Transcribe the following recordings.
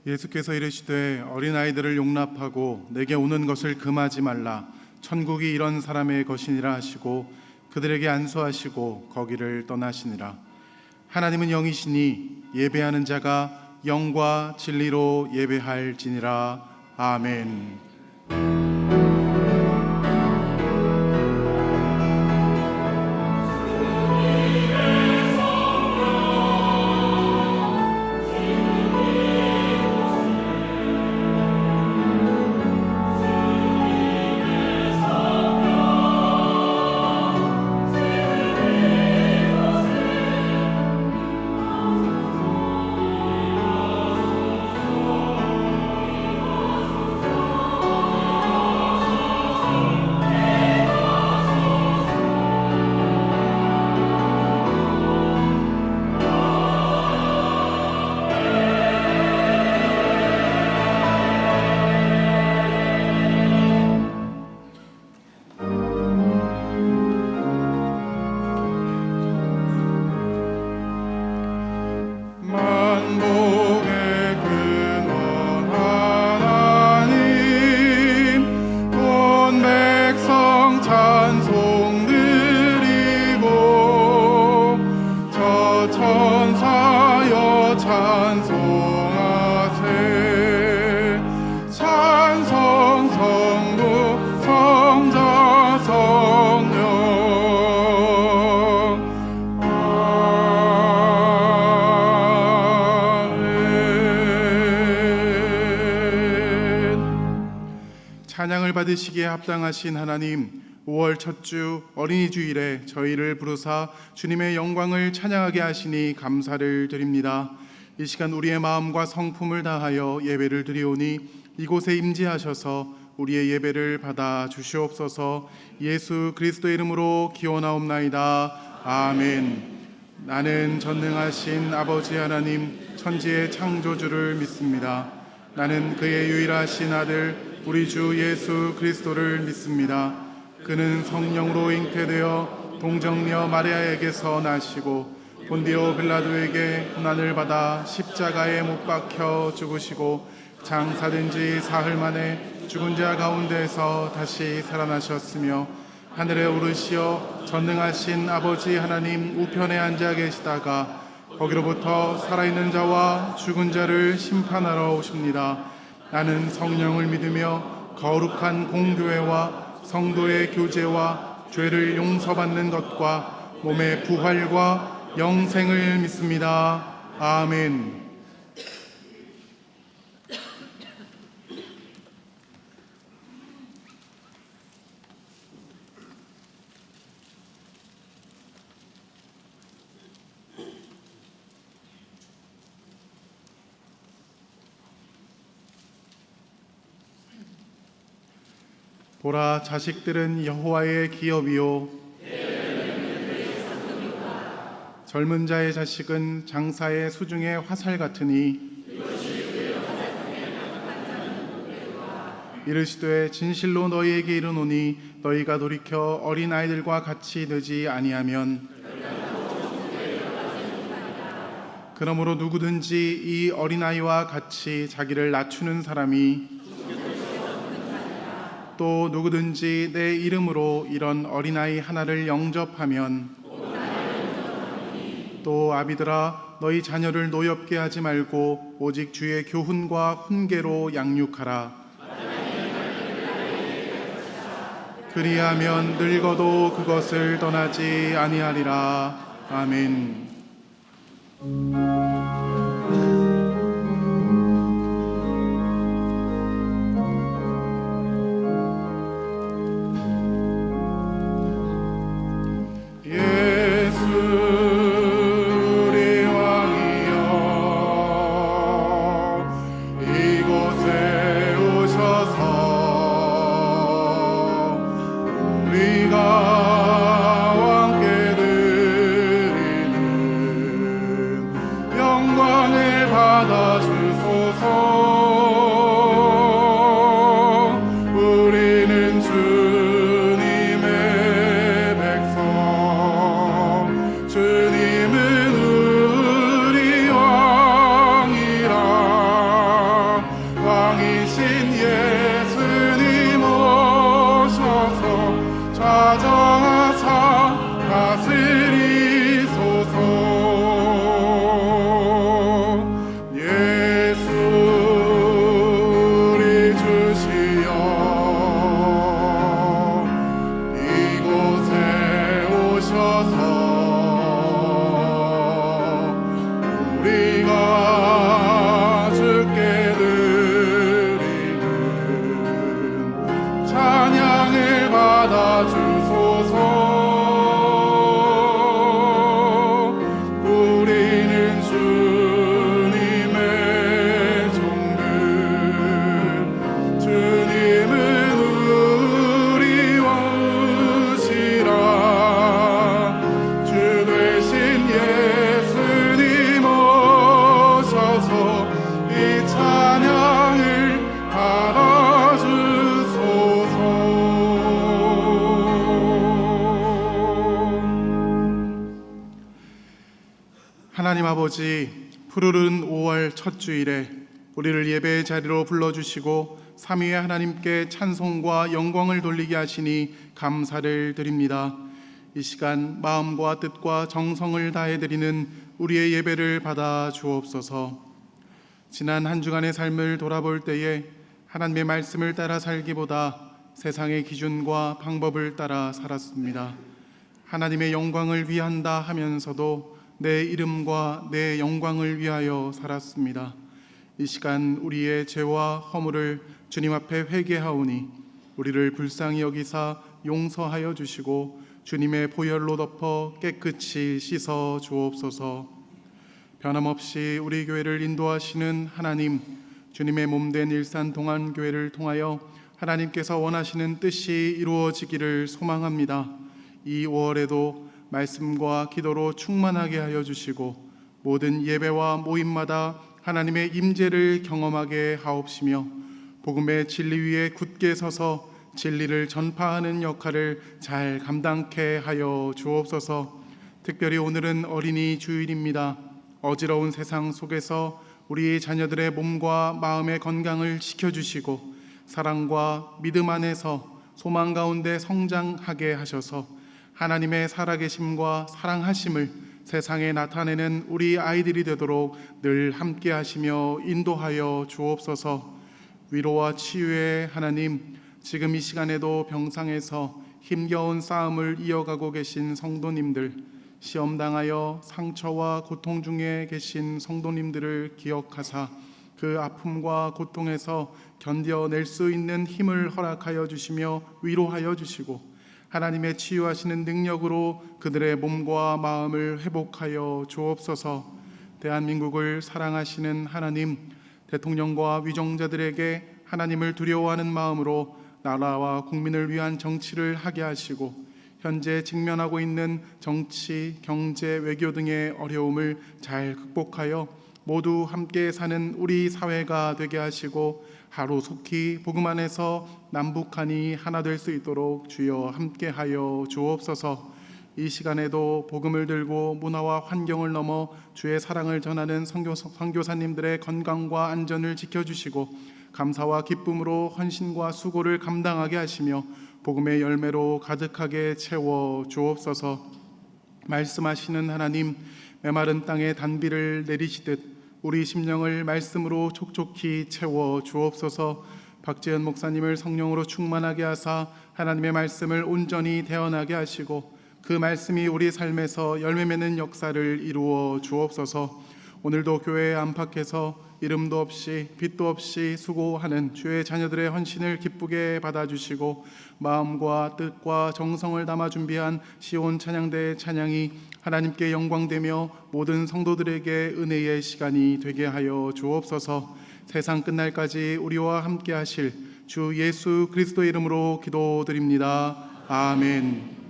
예수께서 이르시되 어린아이들을 용납하고 내게 오는 것을 금하지 말라. 천국이 이런 사람의 것이니라 하시고 그들에게 안수하시고 거기를 떠나시니라. 하나님은 영이시니 예배하는 자가 영과 진리로 예배할지니라. 아멘. 찬양을 받으시기에 합당하신 하나님, 5월 첫 주 어린이 주일에 저희를 부르사 주님의 영광을 찬양하게 하시니 감사를 드립니다. 이 시간 우리의 마음과 성품을 다하여 예배를 드리오니 이곳에 임재하셔서 우리의 예배를 받아 주시옵소서. 예수 그리스도의 이름으로 기원하옵나이다. 아멘. 나는 전능하신 아버지 하나님 천지의 창조주를 믿습니다. 나는 그의 유일하신 아들 우리 주 예수 그리스도를 믿습니다. 그는 성령으로 잉태되어 동정녀 마리아에게서 나시고 본디오 빌라도에게 고난을 받아 십자가에 못 박혀 죽으시고 장사된 지 사흘 만에 죽은 자 가운데서 다시 살아나셨으며 하늘에 오르시어 전능하신 아버지 하나님 우편에 앉아 계시다가 거기로부터 살아있는 자와 죽은 자를 심판하러 오십니다. 나는 성령을 믿으며 거룩한 공교회와 성도의 교제와 죄를 용서받는 것과 몸의 부활과 영생을 믿습니다. 아멘. 보라, 자식들은 여호와의 기업이요 젊은 자의 자식은 장사의 수중의 화살 같으니 이르시되 진실로 너희에게 이르노니 너희가 돌이켜 어린아이들과 같이 되지 아니하면 그러므로 누구든지 이 어린아이와 같이 자기를 낮추는 사람이 또 누구든지 내 이름으로 이런 어린아이 하나를 영접하면 또 아비들아 너희 자녀를 노엽게 하지 말고 오직 주의 교훈과 훈계로 양육하라. 그리하면 늙어도 그것을 떠나지 아니하리라. 아멘. 우리가 함께 드리는 우리는 주님의 종들, 주님은 우리와 의지라. 주 되신 예수님 오셔서 이 찬양을 받아주소서. 하나님 아버지, 푸르른 5월 첫 주일에 우리를 예배의 자리로 불러주시고 삼위의 하나님께 찬송과 영광을 돌리게 하시니 감사를 드립니다. 이 시간 마음과 뜻과 정성을 다해 드리는 우리의 예배를 받아 주옵소서. 지난 한 주간의 삶을 돌아볼 때에 하나님의 말씀을 따라 살기보다 세상의 기준과 방법을 따라 살았습니다. 하나님의 영광을 위한다 하면서도 내 이름과 내 영광을 위하여 살았습니다. 이 시간 우리의 죄와 허물을 주님 앞에 회개하오니 우리를 불쌍히 여기사 용서하여 주시고 주님의 보혈로 덮어 깨끗이 씻어 주옵소서. 변함없이 우리 교회를 인도하시는 하나님, 주님의 몸된 일산동안교회를 통하여 하나님께서 원하시는 뜻이 이루어지기를 소망합니다. 이 5월에도 말씀과 기도로 충만하게 하여 주시고 모든 예배와 모임마다 하나님의 임재를 경험하게 하옵시며 복음의 진리 위에 굳게 서서 진리를 전파하는 역할을 잘 감당케 하여 주옵소서. 특별히 오늘은 어린이 주일입니다. 어지러운 세상 속에서 우리 자녀들의 몸과 마음의 건강을 지켜주시고 사랑과 믿음 안에서 소망 가운데 성장하게 하셔서 하나님의 살아계심과 사랑하심을 세상에 나타내는 우리 아이들이 되도록 늘 함께 하시며 인도하여 주옵소서. 위로와 치유의 하나님, 지금 이 시간에도 병상에서 힘겨운 싸움을 이어가고 계신 성도님들, 시험당하여 상처와 고통 중에 계신 성도님들을 기억하사 그 아픔과 고통에서 견뎌낼 수 있는 힘을 허락하여 주시며 위로하여 주시고 하나님의 치유하시는 능력으로 그들의 몸과 마음을 회복하여 주옵소서. 대한민국을 사랑하시는 하나님, 대통령과 위정자들에게 하나님을 두려워하는 마음으로 나라와 국민을 위한 정치를 하게 하시고 현재 직면하고 있는 정치, 경제, 외교 등의 어려움을 잘 극복하여 모두 함께 사는 우리 사회가 되게 하시고 하루속히 복음 안에서 남북한이 하나 될 수 있도록 주여 함께하여 주옵소서. 이 시간에도 복음을 들고 문화와 환경을 넘어 주의 사랑을 전하는 선교사님들의 건강과 안전을 지켜주시고 감사와 기쁨으로 헌신과 수고를 감당하게 하시며 복음의 열매로 가득하게 채워 주옵소서. 말씀하시는 하나님, 메마른 땅에 단비를 내리시듯 우리 심령을 말씀으로 촉촉히 채워 주옵소서. 박재현 목사님을 성령으로 충만하게 하사 하나님의 말씀을 온전히 대언하게 하시고 그 말씀이 우리 삶에서 열매 맺는 역사를 이루어 주옵소서. 오늘도 교회 안팎에서 이름도 없이 빛도 없이 수고하는 주의 자녀들의 헌신을 기쁘게 받아주시고 마음과 뜻과 정성을 담아 준비한 시온 찬양대의 찬양이 하나님께 영광되며 모든 성도들에게 은혜의 시간이 되게 하여 주옵소서. 세상 끝날까지 우리와 함께 하실 주 예수 그리스도의 이름으로 기도드립니다. 아멘.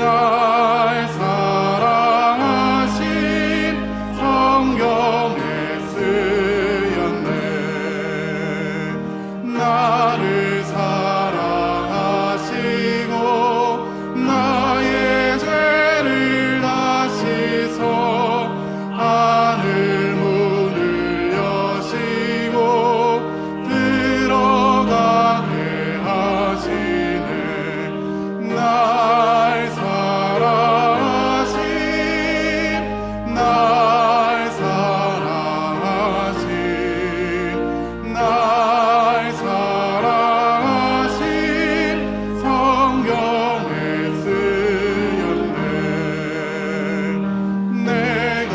날 사랑하신 성경에 쓰였네. 나를 사랑하시고 나의 죄를 다 씻어 하늘 문을 여시고 들어가게 하시네. 날 사랑하신 날 사랑하신 날 사랑하신 성경에 쓰였네. 내가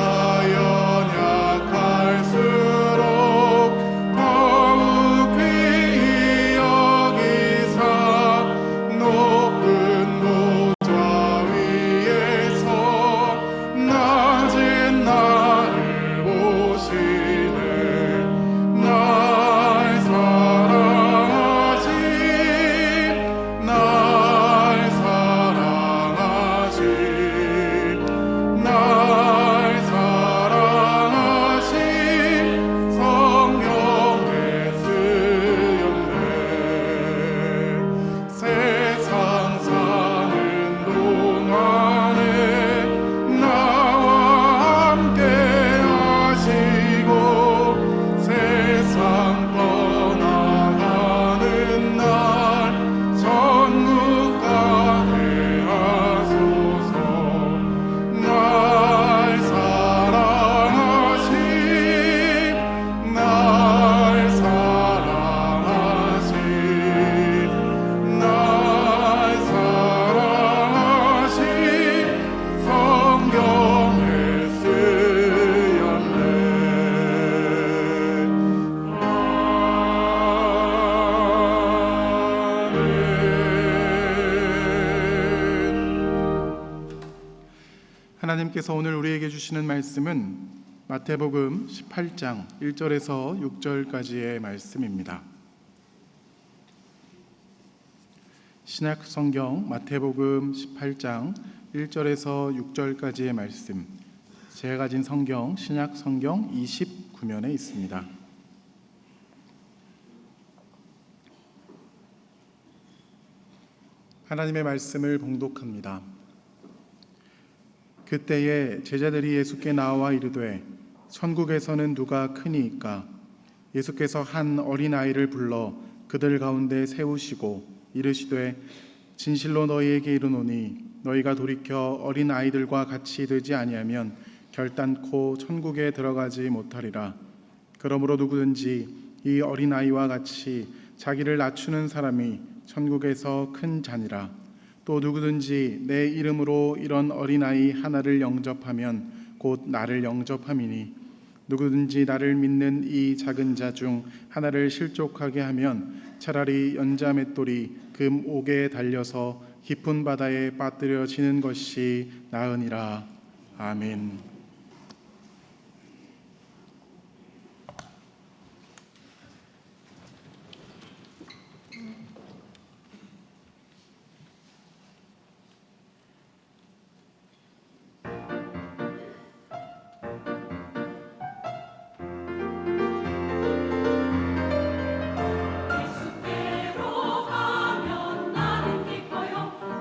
연약할수록 더욱 귀히 여기사 높은 보좌 위에서 낮은 나를 보시네. 날 사랑하신 날 사랑하신 날 사랑하신 성경에 쓰였네. 세상 사는 동안에 나와 함께 하시고 세상 떠나가는 날 천국 가게 하소서. 날 사랑하신 날 사랑하신 날 사랑하신 성경에 쓰였네. 하나님께서 오늘 우리에게 주시는 말씀은 마태복음 18장 1절에서 6절까지의 말씀입니다. 신약 성경 마태복음 18장 1절에서 6절까지의 말씀, 제가 가진 성경 신약 성경 29면에 있습니다. 하나님의 말씀을 봉독합니다. 그때에 제자들이 예수께 나와 이르되 천국에서는 누가 크니이까? 예수께서 한 어린아이를 불러 그들 가운데 세우시고 이르시되 진실로 너희에게 이르노니 너희가 돌이켜 어린아이들과 같이 되지 아니하면 결단코 천국에 들어가지 못하리라. 그러므로 누구든지 이 어린아이와 같이 자기를 낮추는 사람이 천국에서 큰 자니라. 또 누구든지 내 이름으로 이런 어린아이 하나를 영접하면 곧 나를 영접함이니 누구든지 나를 믿는 이 작은 자 중 하나를 실족하게 하면 차라리 연자 맷돌이 금 옥에 달려서 깊은 바다에 빠뜨려지는 것이 나으니라. 아멘.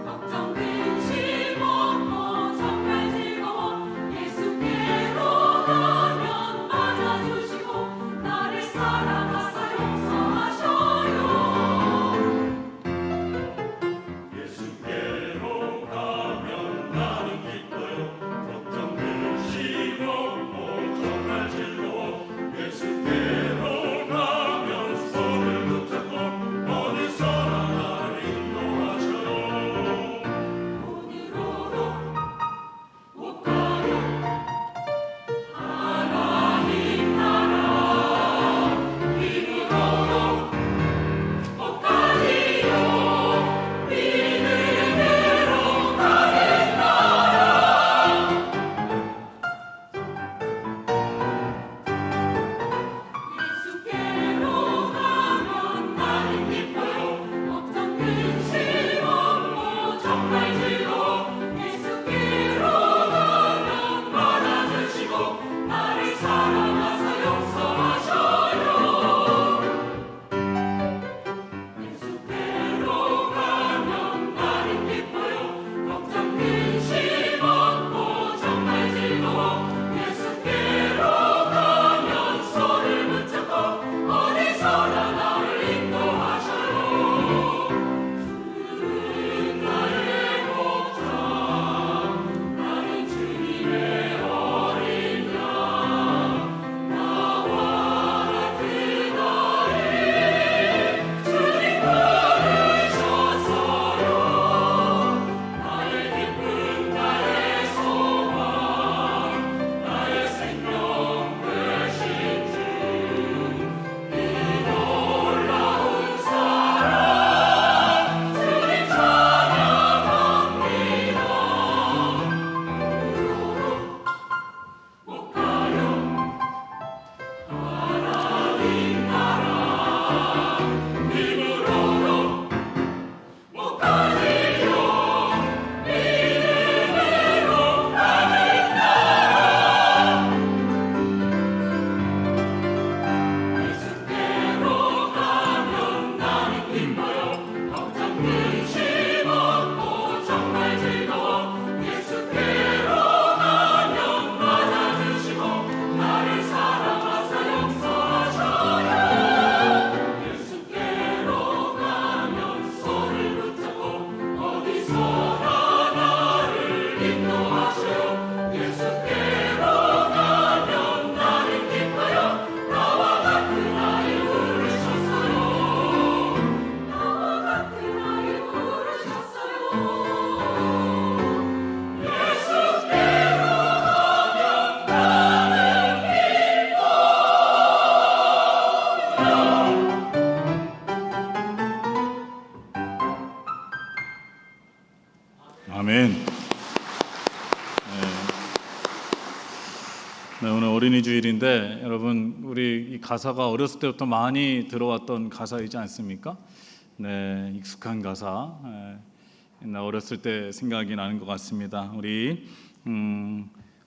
걱정 근심 없고 정말 즐거워 예수 네, 오늘 어린이 주일인데 여러분 우리 이 가사가 어렸을 때부터 많이 들어왔던 가사이지 않습니까? 네, 익숙한 가사. 옛날 어렸을 때 생각이 나는 것 같습니다. 우리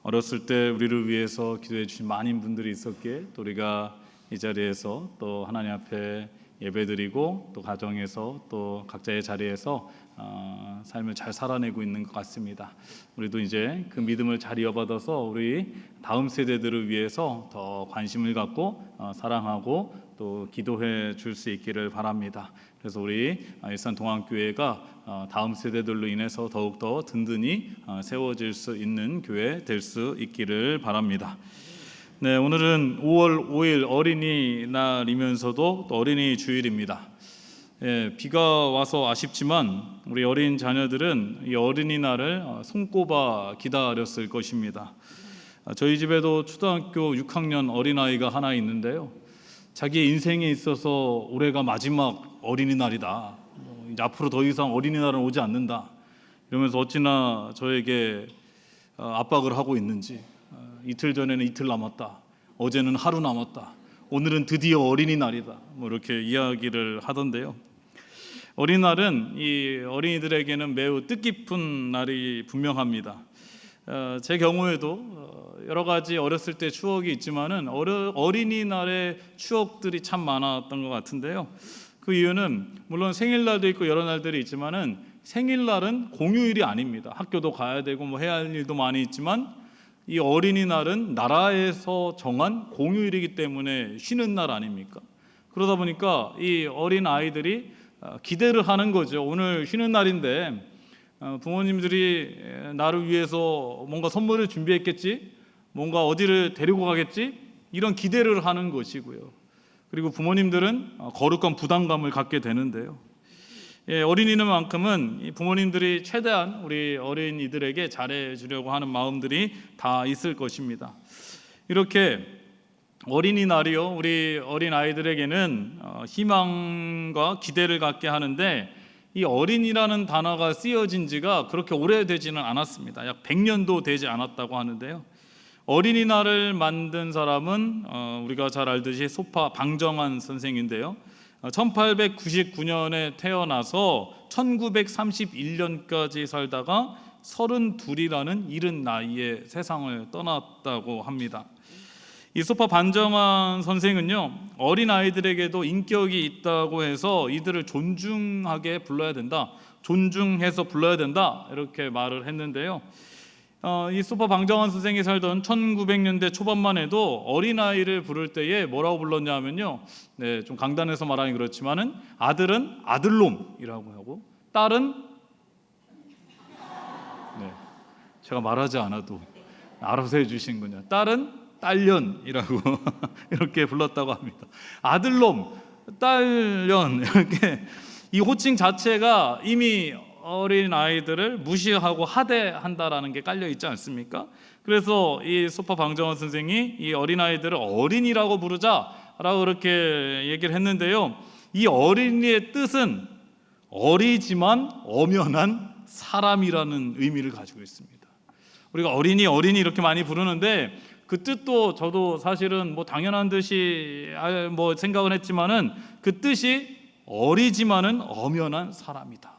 어렸을 때 우리를 위해서 기도해 주신 많은 분들이 있었기에 또 우리가 이 자리에서 또 하나님 앞에 예배드리고 또 가정에서 또 각자의 자리에서 삶을 잘 살아내고 있는 것 같습니다. 우리도 이제 그 믿음을 잘 이어받아서 우리 다음 세대들을 위해서 더 관심을 갖고 사랑하고 또 기도해 줄 수 있기를 바랍니다. 그래서 우리 일산 동안교회가 다음 세대들로 인해서 더욱더 든든히 세워질 수 있는 교회 될 수 있기를 바랍니다. 네, 오늘은 5월 5일 어린이날이면서도 또 어린이 주일입니다. 비가 와서 아쉽지만 우리 어린 자녀들은 이 어린이날을 손꼽아 기다렸을 것입니다. 저희 집에도 초등학교 6학년 어린아이가 하나 있는데요, 자기 인생에 있어서 올해가 마지막 어린이날이다, 이제 앞으로 더 이상 어린이날은 오지 않는다 이러면서 어찌나 저에게 압박을 하고 있는지, 이틀 전에는 이틀 남았다, 어제는 하루 남았다, 오늘은 드디어 어린이날이다, 뭐 이렇게 이야기를 하던데요. 어린이날은 이 어린이들에게는 매우 뜻깊은 날이 분명합니다. 제 경우에도 여러 가지 어렸을 때 추억이 있지만은 어린이날의 추억들이 참 많았던 것 같은데요. 그 이유는 물론 생일날도 있고 여러 날들이 있지만은 생일날은 공휴일이 아닙니다. 학교도 가야 되고 뭐 해야 할 일도 많이 있지만 이 어린이날은 나라에서 정한 공휴일이기 때문에 쉬는 날 아닙니까? 그러다 보니까 이 어린 아이들이 기대를 하는 거죠. 오늘 쉬는 날인데 부모님들이 나를 위해서 뭔가 선물을 준비했겠지, 뭔가 어디를 데리고 가겠지, 이런 기대를 하는 것이고요. 그리고 부모님들은 거룩한 부담감을 갖게 되는데요. 어린이만큼은 부모님들이 최대한 우리 어린이들에게 잘해주려고 하는 마음들이 다 있을 것입니다. 이렇게 어린이날이요, 우리 어린 아이들에게는 희망과 기대를 갖게 하는데, 이 어린이라는 단어가 쓰여진 지가 그렇게 오래되지는 않았습니다. 약 100년도 되지 않았다고 하는데요. 어린이날을 만든 사람은 우리가 잘 알듯이 소파 방정환 선생인데요, 1899년에 태어나서 1931년까지 살다가 32이라는 이른 나이에 세상을 떠났다고 합니다. 이 소파 반정환 선생은요, 어린 아이들에게도 인격이 있다고 해서 이들을 존중하게 불러야 된다, 존중해서 불러야 된다, 이렇게 말을 했는데요. 이 소파 방정환 선생이 살던 1900년대 초반만 해도 어린 아이를 부를 때에 뭐라고 불렀냐 하면요, 네, 좀 강단해서 말하기 그렇지만은 아들은 아들놈이라고 하고 딸은, 네, 제가 말하지 않아도 알아서 해주신 거냐, 딸은 딸년이라고 이렇게 불렀다고 합니다. 아들놈, 딸년, 이렇게 이 호칭 자체가 이미 어린 아이들을 무시하고 하대한다라는 게 깔려 있지 않습니까? 그래서 이 소파 방정환 선생이 이 어린 아이들을 어린이라고 부르자라고 그렇게 얘기를 했는데요. 이 어린이의 뜻은 어리지만 엄연한 사람이라는 의미를 가지고 있습니다. 우리가 어린이 이렇게 많이 부르는데 그 뜻도 저도 사실은 뭐 당연한 듯이 뭐 생각은 했지만은 그 뜻이 어리지만은 엄연한 사람이다.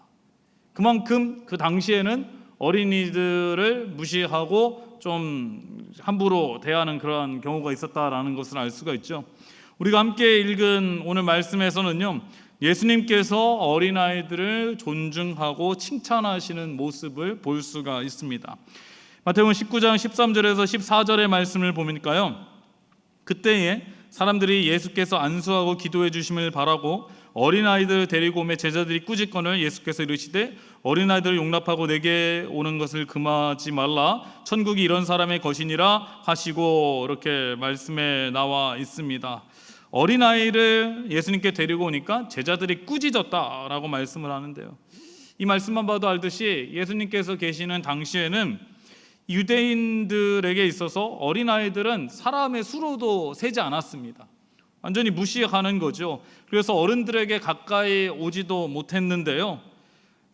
그만큼 그 당시에는 어린이들을 무시하고 좀 함부로 대하는 그러한 경우가 있었다라는 것을 알 수가 있죠. 우리가 함께 읽은 오늘 말씀에서는요, 예수님께서 어린아이들을 존중하고 칭찬하시는 모습을 볼 수가 있습니다. 마태복음 19장 13절에서 14절의 말씀을 보니까요, 그때에 사람들이 예수께서 안수하고 기도해 주심을 바라고 어린아이들을 데리고 오매 제자들이 꾸짖거늘 예수께서 이르시되 어린아이들을 용납하고 내게 오는 것을 금하지 말라, 천국이 이런 사람의 것이니라 하시고, 이렇게 말씀에 나와 있습니다. 어린아이를 예수님께 데리고 오니까 제자들이 꾸짖었다라고 말씀을 하는데요, 이 말씀만 봐도 알듯이 예수님께서 계시는 당시에는 유대인들에게 있어서 어린아이들은 사람의 수로도 세지 않았습니다. 완전히 무시하는 거죠. 그래서 어른들에게 가까이 오지도 못했는데요,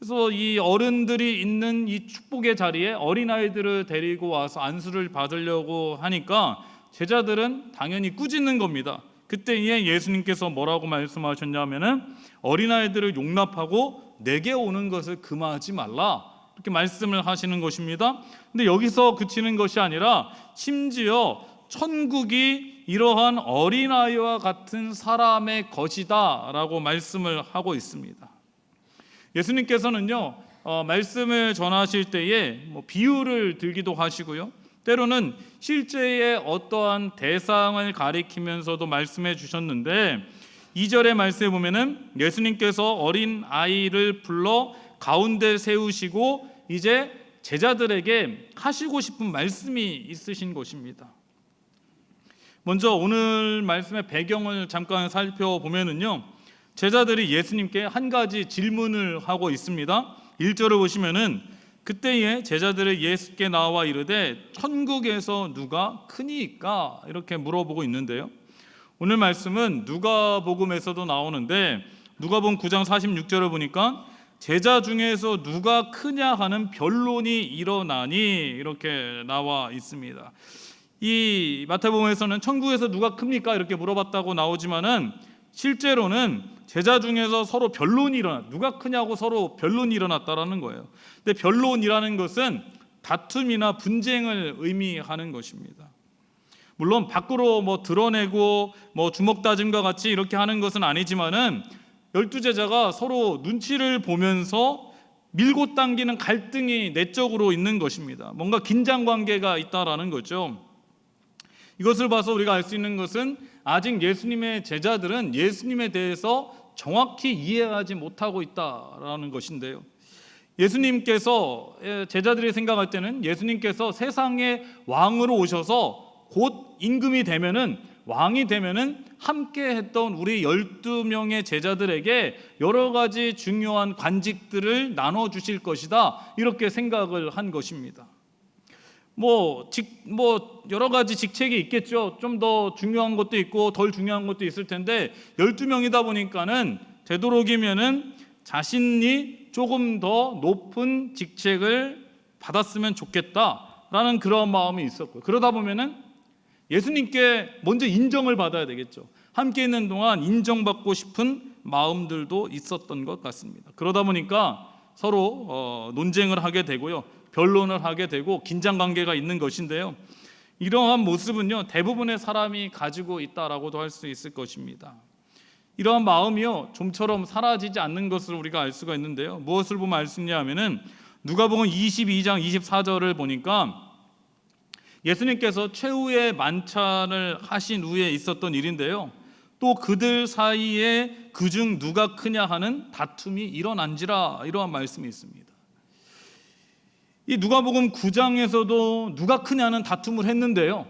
그래서 이 어른들이 있는 이 축복의 자리에 어린아이들을 데리고 와서 안수를 받으려고 하니까 제자들은 당연히 꾸짖는 겁니다. 그때에 예수님께서 뭐라고 말씀하셨냐면은 어린아이들을 용납하고 내게 오는 것을 금하지 말라, 이렇게 말씀을 하시는 것입니다. 근데 여기서 그치는 것이 아니라 심지어 천국이 이러한 어린아이와 같은 사람의 것이다 라고 말씀을 하고 있습니다. 예수님께서는요, 말씀을 전하실 때에 비유를 들기도 하시고요, 때로는 실제의 어떠한 대상을 가리키면서도 말씀해 주셨는데 2절의 말씀에 보면은 예수님께서 어린 아이를 불러 가운데 세우시고 이제 제자들에게 하시고 싶은 말씀이 있으신 것입니다. 먼저 오늘 말씀의 배경을 잠깐 살펴보면은요, 제자들이 예수님께 한 가지 질문을 하고 있습니다. 1절을 보시면은 그때에 제자들이 예수께 나와 이르되 천국에서 누가 크니까, 이렇게 물어보고 있는데요, 오늘 말씀은 누가복음에서도 나오는데 누가복음 9장 46절을 보니까 제자 중에서 누가 크냐 하는 변론이 일어나니, 이렇게 나와 있습니다. 이 마태복음에서는 천국에서 누가 큽니까 이렇게 물어봤다고 나오지만은 실제로는 제자 중에서 서로 변론이 누가 크냐고 서로 변론이 일어났다라는 거예요. 근데 변론이라는 것은 다툼이나 분쟁을 의미하는 것입니다. 물론 밖으로 드러내고 주먹 다짐과 같이 이렇게 하는 것은 아니지만은 12제자가 서로 눈치를 보면서 밀고 당기는 갈등이 내적으로 있는 것입니다. 뭔가 긴장 관계가 있다라는 거죠. 이것을 봐서 우리가 알 수 있는 것은 아직 예수님의 제자들은 예수님에 대해서 정확히 이해하지 못하고 있다라는 것인데요, 예수님께서 제자들이 생각할 때는 예수님께서 세상의 왕으로 오셔서 곧 임금이 되면은, 왕이 되면은 함께 했던 우리 12명의 제자들에게 여러 가지 중요한 관직들을 나눠 주실 것이다, 이렇게 생각을 한 것입니다. 여러 가지 직책이 있겠죠. 좀 더 중요한 것도 있고 덜 중요한 것도 있을 텐데 12명이다 보니까는 되도록이면은 자신이 조금 더 높은 직책을 받았으면 좋겠다라는 그런 마음이 있었고, 그러다 보면은 예수님께 먼저 인정을 받아야 되겠죠. 함께 있는 동안 인정받고 싶은 마음들도 있었던 것 같습니다. 그러다 보니까 서로 논쟁을 하게 되고요, 변론을 하게 되고 긴장관계가 있는 것인데요, 이러한 모습은요 대부분의 사람이 가지고 있다라고도 할 수 있을 것입니다. 이러한 마음이요 좀처럼 사라지지 않는 것을 우리가 알 수가 있는데요, 무엇을 보면 알 수 있냐 하면은 누가복음 22장 24절을 보니까 예수님께서 최후의 만찬을 하신 후에 있었던 일인데요, 또 그들 사이에 그중 누가 크냐 하는 다툼이 일어난지라, 이러한 말씀이 있습니다. 이 누가복음 9장에서도 누가 크냐는 다툼을 했는데요,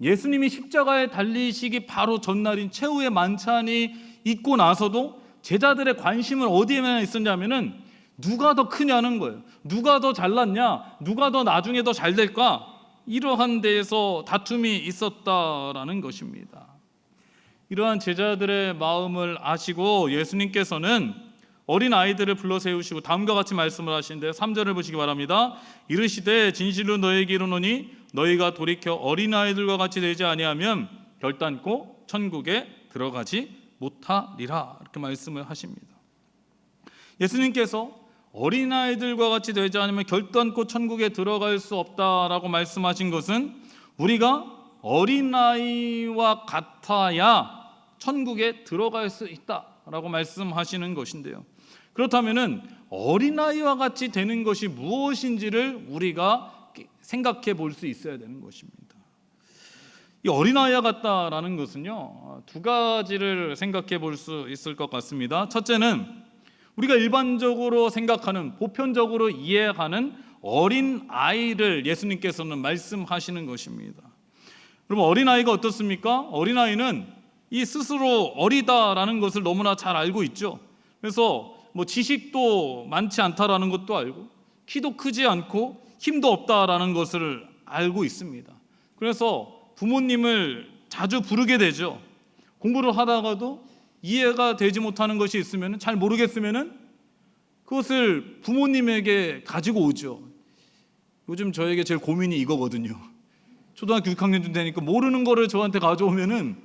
예수님이 십자가에 달리시기 바로 전날인 최후의 만찬이 있고 나서도 제자들의 관심은 어디에만 있었냐면은 누가 더 크냐는 거예요. 누가 더 잘났냐, 누가 더 나중에 더 잘 될까, 이러한 데에서 다툼이 있었다라는 것입니다. 이러한 제자들의 마음을 아시고 예수님께서는 어린 아이들을 불러 세우시고 다음과 같이 말씀을 하시는데 3절을 보시기 바랍니다. 이르시되 진실로 너희에게 이르노니 너희가 돌이켜 어린 아이들과 같이 되지 아니하면 결단코 천국에 들어가지 못하리라, 이렇게 말씀을 하십니다. 예수님께서 어린아이들과 같이 되지 않으면 결단코 천국에 들어갈 수 없다라고 말씀하신 것은 우리가 어린아이와 같아야 천국에 들어갈 수 있다라고 말씀하시는 것인데요, 그렇다면은 어린아이와 같이 되는 것이 무엇인지를 우리가 생각해 볼 수 있어야 되는 것입니다. 이 어린아이와 같다라는 것은요 두 가지를 생각해 볼 수 있을 것 같습니다. 첫째는 우리가 일반적으로 생각하는, 보편적으로 이해하는 어린 아이를 예수님께서는 말씀하시는 것입니다. 그럼 어린 아이가 어떻습니까? 어린 아이는 이 스스로 어리다라는 것을 너무나 잘 알고 있죠. 그래서 지식도 많지 않다라는 것도 알고, 키도 크지 않고 힘도 없다라는 것을 알고 있습니다. 그래서 부모님을 자주 부르게 되죠. 공부를 하다가도 이해가 되지 못하는 것이 있으면, 잘 모르겠으면은 그것을 부모님에게 가지고 오죠. 요즘 저에게 제일 고민이 이거거든요. 초등학교 6학년쯤 되니까 모르는 거를 저한테 가져오면은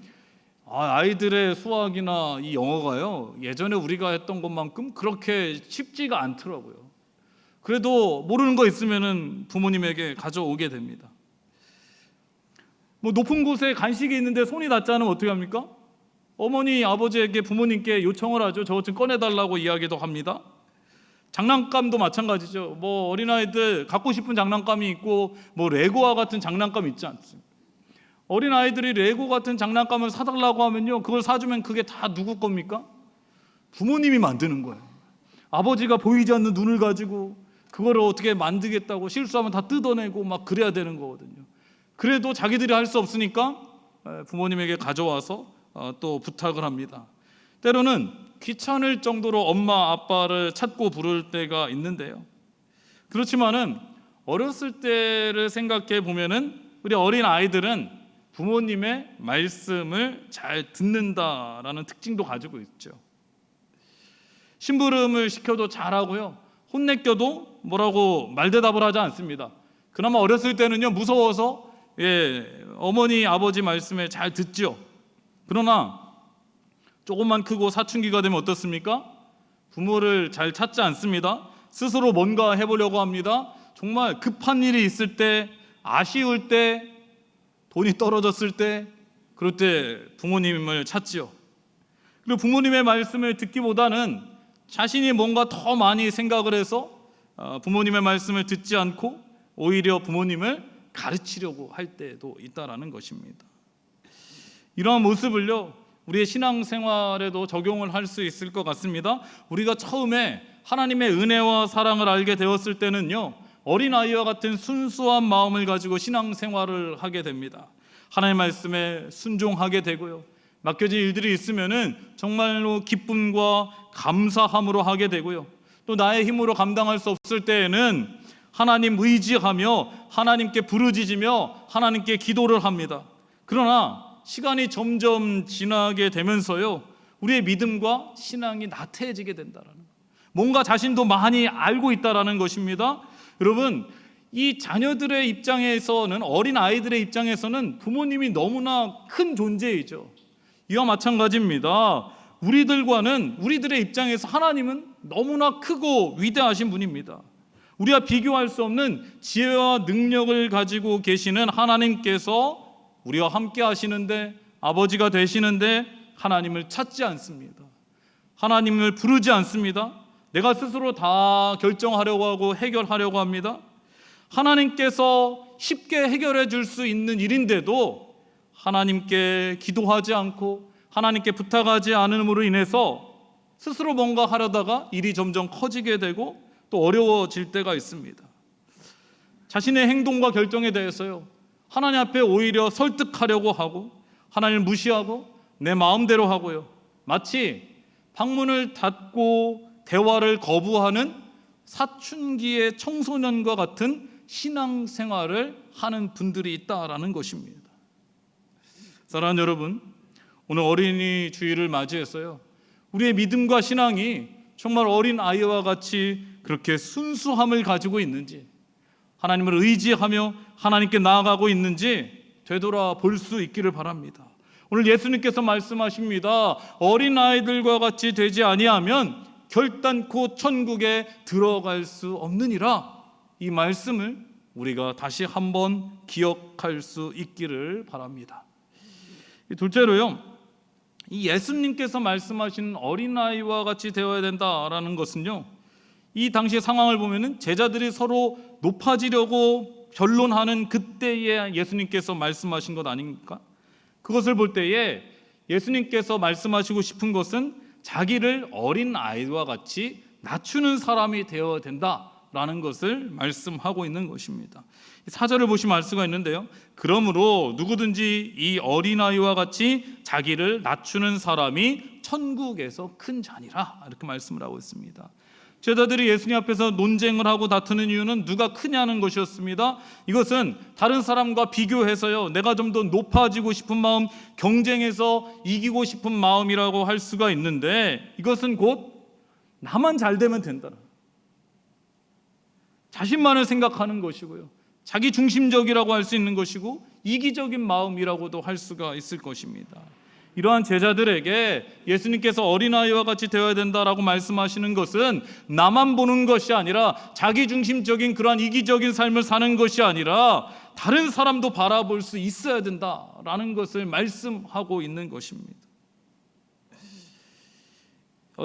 아이들의 수학이나 이 영어가요, 예전에 우리가 했던 것만큼 그렇게 쉽지가 않더라고요. 그래도 모르는 거 있으면은 부모님에게 가져오게 됩니다. 뭐 높은 곳에 간식이 있는데 손이 닿지 않으면 어떻게 합니까? 어머니, 아버지에게, 부모님께 요청을 하죠. 저것 좀 꺼내달라고 이야기도 합니다. 장난감도 마찬가지죠. 뭐 어린아이들 갖고 싶은 장난감이 있고 뭐 레고와 같은 장난감이 있지 않습니까? 어린아이들이 레고 같은 장난감을 사달라고 하면요, 그걸 사주면 그게 다 누구 겁니까? 부모님이 만드는 거예요. 아버지가 보이지 않는 눈을 가지고 그거를 어떻게 만들겠다고 실수하면 다 뜯어내고 막 그래야 되는 거거든요. 그래도 자기들이 할 수 없으니까 부모님에게 가져와서 또 부탁을 합니다. 때로는 귀찮을 정도로 엄마 아빠를 찾고 부를 때가 있는데요. 그렇지만은 어렸을 때를 생각해 보면은 우리 어린 아이들은 부모님의 말씀을 잘 듣는다라는 특징도 가지고 있죠. 심부름을 시켜도 잘하고요, 혼내켜도 뭐라고 말대답을 하지 않습니다. 그나마 어렸을 때는요, 무서워서 어머니 아버지 말씀에 잘 듣죠. 그러나 조금만 크고 사춘기가 되면 어떻습니까? 부모를 잘 찾지 않습니다. 스스로 뭔가 해보려고 합니다. 정말 급한 일이 있을 때, 아쉬울 때, 돈이 떨어졌을 때, 그럴 때 부모님을 찾지요. 그리고 부모님의 말씀을 듣기보다는 자신이 뭔가 더 많이 생각을 해서 부모님의 말씀을 듣지 않고 오히려 부모님을 가르치려고 할 때도 있다라는 것입니다. 이러한 모습을요, 우리의 신앙생활에도 적용을 할 수 있을 것 같습니다. 우리가 처음에 하나님의 은혜와 사랑을 알게 되었을 때는요, 어린아이와 같은 순수한 마음을 가지고 신앙생활을 하게 됩니다. 하나님의 말씀에 순종하게 되고요, 맡겨진 일들이 있으면은 정말로 기쁨과 감사함으로 하게 되고요, 또 나의 힘으로 감당할 수 없을 때에는 하나님 의지하며 하나님께 부르짖으며 하나님께 기도를 합니다. 그러나 시간이 점점 지나게 되면서요, 우리의 믿음과 신앙이 나태해지게 된다라는, 뭔가 자신도 많이 알고 있다라는 것입니다. 여러분, 이 자녀들의 입장에서는, 어린 아이들의 입장에서는 부모님이 너무나 큰 존재이죠. 이와 마찬가지입니다. 우리들의 입장에서 하나님은 너무나 크고 위대하신 분입니다. 우리가 비교할 수 없는 지혜와 능력을 가지고 계시는 하나님께서 우리와 함께 하시는데, 아버지가 되시는데 하나님을 찾지 않습니다. 하나님을 부르지 않습니다. 내가 스스로 다 결정하려고 하고 해결하려고 합니다. 하나님께서 쉽게 해결해 줄 수 있는 일인데도 하나님께 기도하지 않고 하나님께 부탁하지 않음으로 인해서 스스로 뭔가 하려다가 일이 점점 커지게 되고 또 어려워질 때가 있습니다. 자신의 행동과 결정에 대해서요, 하나님 앞에 오히려 설득하려고 하고 하나님을 무시하고 내 마음대로 하고요, 마치 방문을 닫고 대화를 거부하는 사춘기의 청소년과 같은 신앙생활을 하는 분들이 있다라는 것입니다. 사랑하는 여러분, 오늘 어린이 주일을 맞이해서요, 우리의 믿음과 신앙이 정말 어린 아이와 같이 그렇게 순수함을 가지고 있는지, 하나님을 의지하며 하나님께 나아가고 있는지 되돌아볼 수 있기를 바랍니다. 오늘 예수님께서 말씀하십니다. 어린아이들과 같이 되지 아니하면 결단코 천국에 들어갈 수 없느니라. 이 말씀을 우리가 다시 한번 기억할 수 있기를 바랍니다. 둘째로요, 이 예수님께서 말씀하신 어린아이와 같이 되어야 된다라는 것은요, 이 당시 상황을 보면은 제자들이 서로 높아지려고 변론하는 그때에 예수님께서 말씀하신 것 아닙니까? 그것을 볼 때에 예수님께서 말씀하시고 싶은 것은 자기를 어린 아이와 같이 낮추는 사람이 되어야 된다라는 것을 말씀하고 있는 것입니다. 4절을 보시면 알 수가 있는데요, 그러므로 누구든지 이 어린아이와 같이 자기를 낮추는 사람이 천국에서 큰 자니라, 이렇게 말씀을 하고 있습니다. 제자들이 예수님 앞에서 논쟁을 하고 다투는 이유는 누가 크냐는 것이었습니다. 이것은 다른 사람과 비교해서요, 내가 좀 더 높아지고 싶은 마음, 경쟁해서 이기고 싶은 마음이라고 할 수가 있는데, 이것은 곧 나만 잘 되면 된다, 자신만을 생각하는 것이고요. 자기 중심적이라고 할 수 있는 것이고 이기적인 마음이라고도 할 수가 있을 것입니다. 이러한 제자들에게 예수님께서 어린아이와 같이 되어야 된다라고 말씀하시는 것은 나만 보는 것이 아니라 자기 중심적인 그러한 이기적인 삶을 사는 것이 아니라 다른 사람도 바라볼 수 있어야 된다라는 것을 말씀하고 있는 것입니다.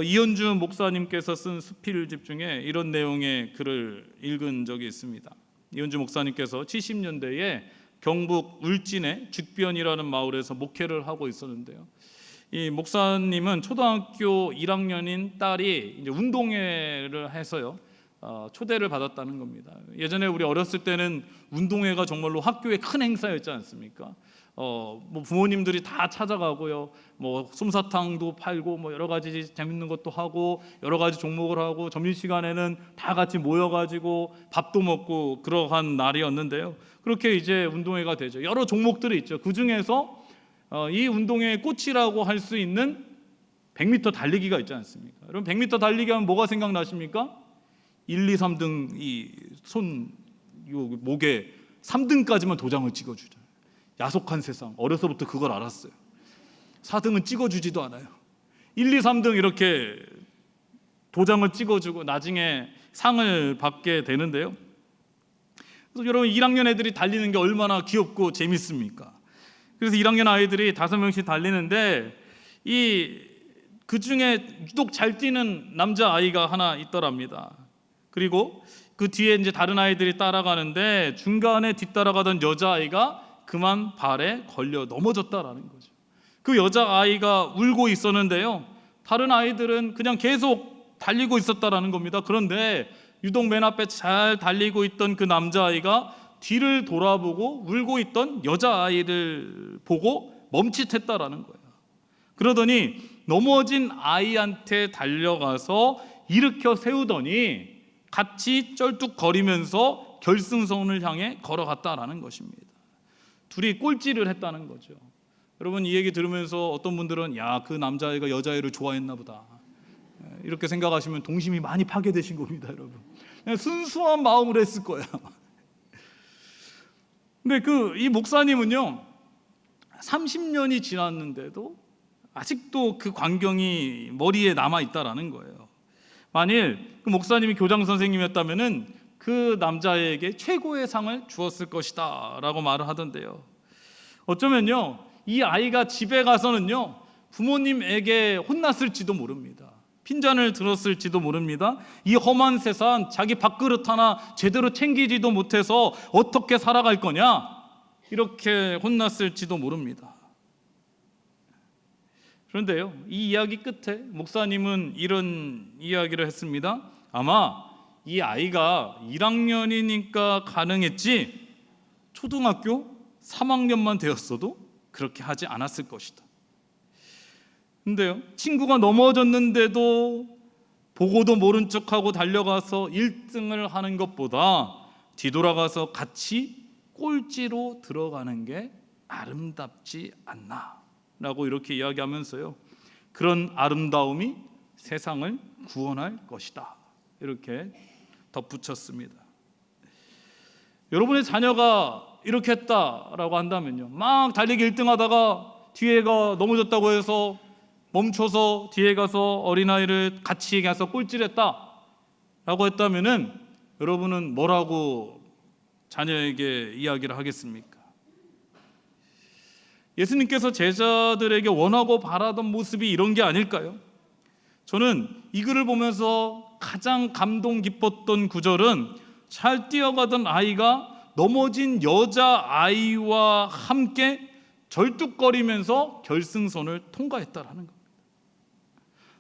이현주 목사님께서 쓴 수필집 중에 이런 내용의 글을 읽은 적이 있습니다. 이현주 목사님께서 70년대에 경북 울진의 죽변이라는 마을에서 목회를 하고 있었는데요. 이 목사님은 초등학교 1학년인 딸이 이제 운동회를 해서요. 초대를 받았다는 겁니다. 예전에 우리 어렸을 때는 운동회가 정말로 학교의 큰 행사였지 않습니까? 뭐 부모님들이 다 찾아가고요. 뭐 솜사탕도 팔고 뭐 여러 가지 재밌는 것도 하고 여러 가지 종목을 하고 점심시간에는 다 같이 모여가지고 밥도 먹고 그러한 날이었는데요. 그렇게 이제 운동회가 되죠. 여러 종목들이 있죠. 그 중에서 이 운동회의 꽃이라고 할 수 있는 100m 달리기가 있지 않습니까? 여러분 100m 달리기 하면 뭐가 생각나십니까? 1, 2, 3등 이 손 목에 3등까지만 도장을 찍어주죠. 야속한 세상. 어려서부터 그걸 알았어요. 4등은 찍어주지도 않아요. 1, 2, 3등 이렇게 도장을 찍어주고 나중에 상을 받게 되는데요. 그래서 여러분 1학년 애들이 달리는 게 얼마나 귀엽고 재밌습니까? 그래서 1학년 아이들이 5명씩 달리는데 그 중에 유독 잘 뛰는 남자 아이가 하나 있더랍니다. 그리고 그 뒤에 이제 다른 아이들이 따라가는데 중간에 뒤따라가던 여자아이가 그만 발에 걸려 넘어졌다라는 거죠. 그 여자아이가 울고 있었는데요. 다른 아이들은 그냥 계속 달리고 있었다라는 겁니다. 그런데 유독 맨 앞에 잘 달리고 있던 그 남자아이가 뒤를 돌아보고 울고 있던 여자아이를 보고 멈칫했다라는 거예요. 그러더니 넘어진 아이한테 달려가서 일으켜 세우더니 같이 쩔뚝거리면서 결승선을 향해 걸어갔다라는 것입니다. 둘이 꼴찌를 했다는 거죠. 여러분 이 얘기 들으면서 어떤 분들은 야, 그 남자애가 여자애를 좋아했나 보다 이렇게 생각하시면 동심이 많이 파괴되신 겁니다. 여러분 그냥 순수한 마음으로 했을 거야. 근데 이 목사님은요 30년이 지났는데도 아직도 그 광경이 머리에 남아있다라는 거예요. 만일 그 목사님이 교장 선생님이었다면은 그 남자에게 최고의 상을 주었을 것이다 라고 말을 하던데요. 어쩌면요 이 아이가 집에 가서는요 부모님에게 혼났을지도 모릅니다. 핀잔을 들었을지도 모릅니다. 이 험한 세상 자기 밥그릇 하나 제대로 챙기지도 못해서 어떻게 살아갈 거냐 이렇게 혼났을지도 모릅니다. 그런데요 이 이야기 끝에 목사님은 이런 이야기를 했습니다. 아마 이 아이가 1학년이니까 가능했지 초등학교 3학년만 되었어도 그렇게 하지 않았을 것이다. 근데요 친구가 넘어졌는데도 보고도 모른 척하고 달려가서 1등을 하는 것보다 뒤돌아가서 같이 꼴찌로 들어가는 게 아름답지 않나 라고 이렇게 이야기하면서요 그런 아름다움이 세상을 구원할 것이다 이렇게 덧붙였습니다. 여러분의 자녀가 이렇게 했다라고 한다면요 막 달리기 1등 하다가 뒤에가 넘어졌다고 해서 멈춰서 뒤에 가서 어린아이를 같이 가서 꼴찌를 했다라고 했다면은 여러분은 뭐라고 자녀에게 이야기를 하겠습니까? 예수님께서 제자들에게 원하고 바라던 모습이 이런 게 아닐까요? 저는 이 글을 보면서 가장 감동 깊었던 구절은 잘 뛰어가던 아이가 넘어진 여자아이와 함께 절뚝거리면서 결승선을 통과했다라는 겁니다.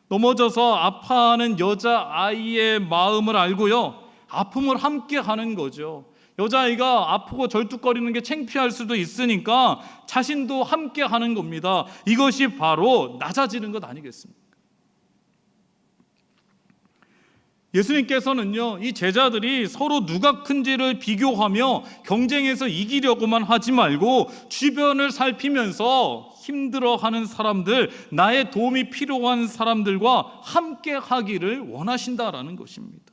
넘어져서 아파하는 여자아이의 마음을 알고요 아픔을 함께 하는 거죠. 여자아이가 아프고 절뚝거리는 게 창피할 수도 있으니까 자신도 함께 하는 겁니다. 이것이 바로 낮아지는 것 아니겠습니까? 예수님께서는요 이 제자들이 서로 누가 큰지를 비교하며 경쟁해서 이기려고만 하지 말고 주변을 살피면서 힘들어하는 사람들, 나의 도움이 필요한 사람들과 함께 하기를 원하신다라는 것입니다.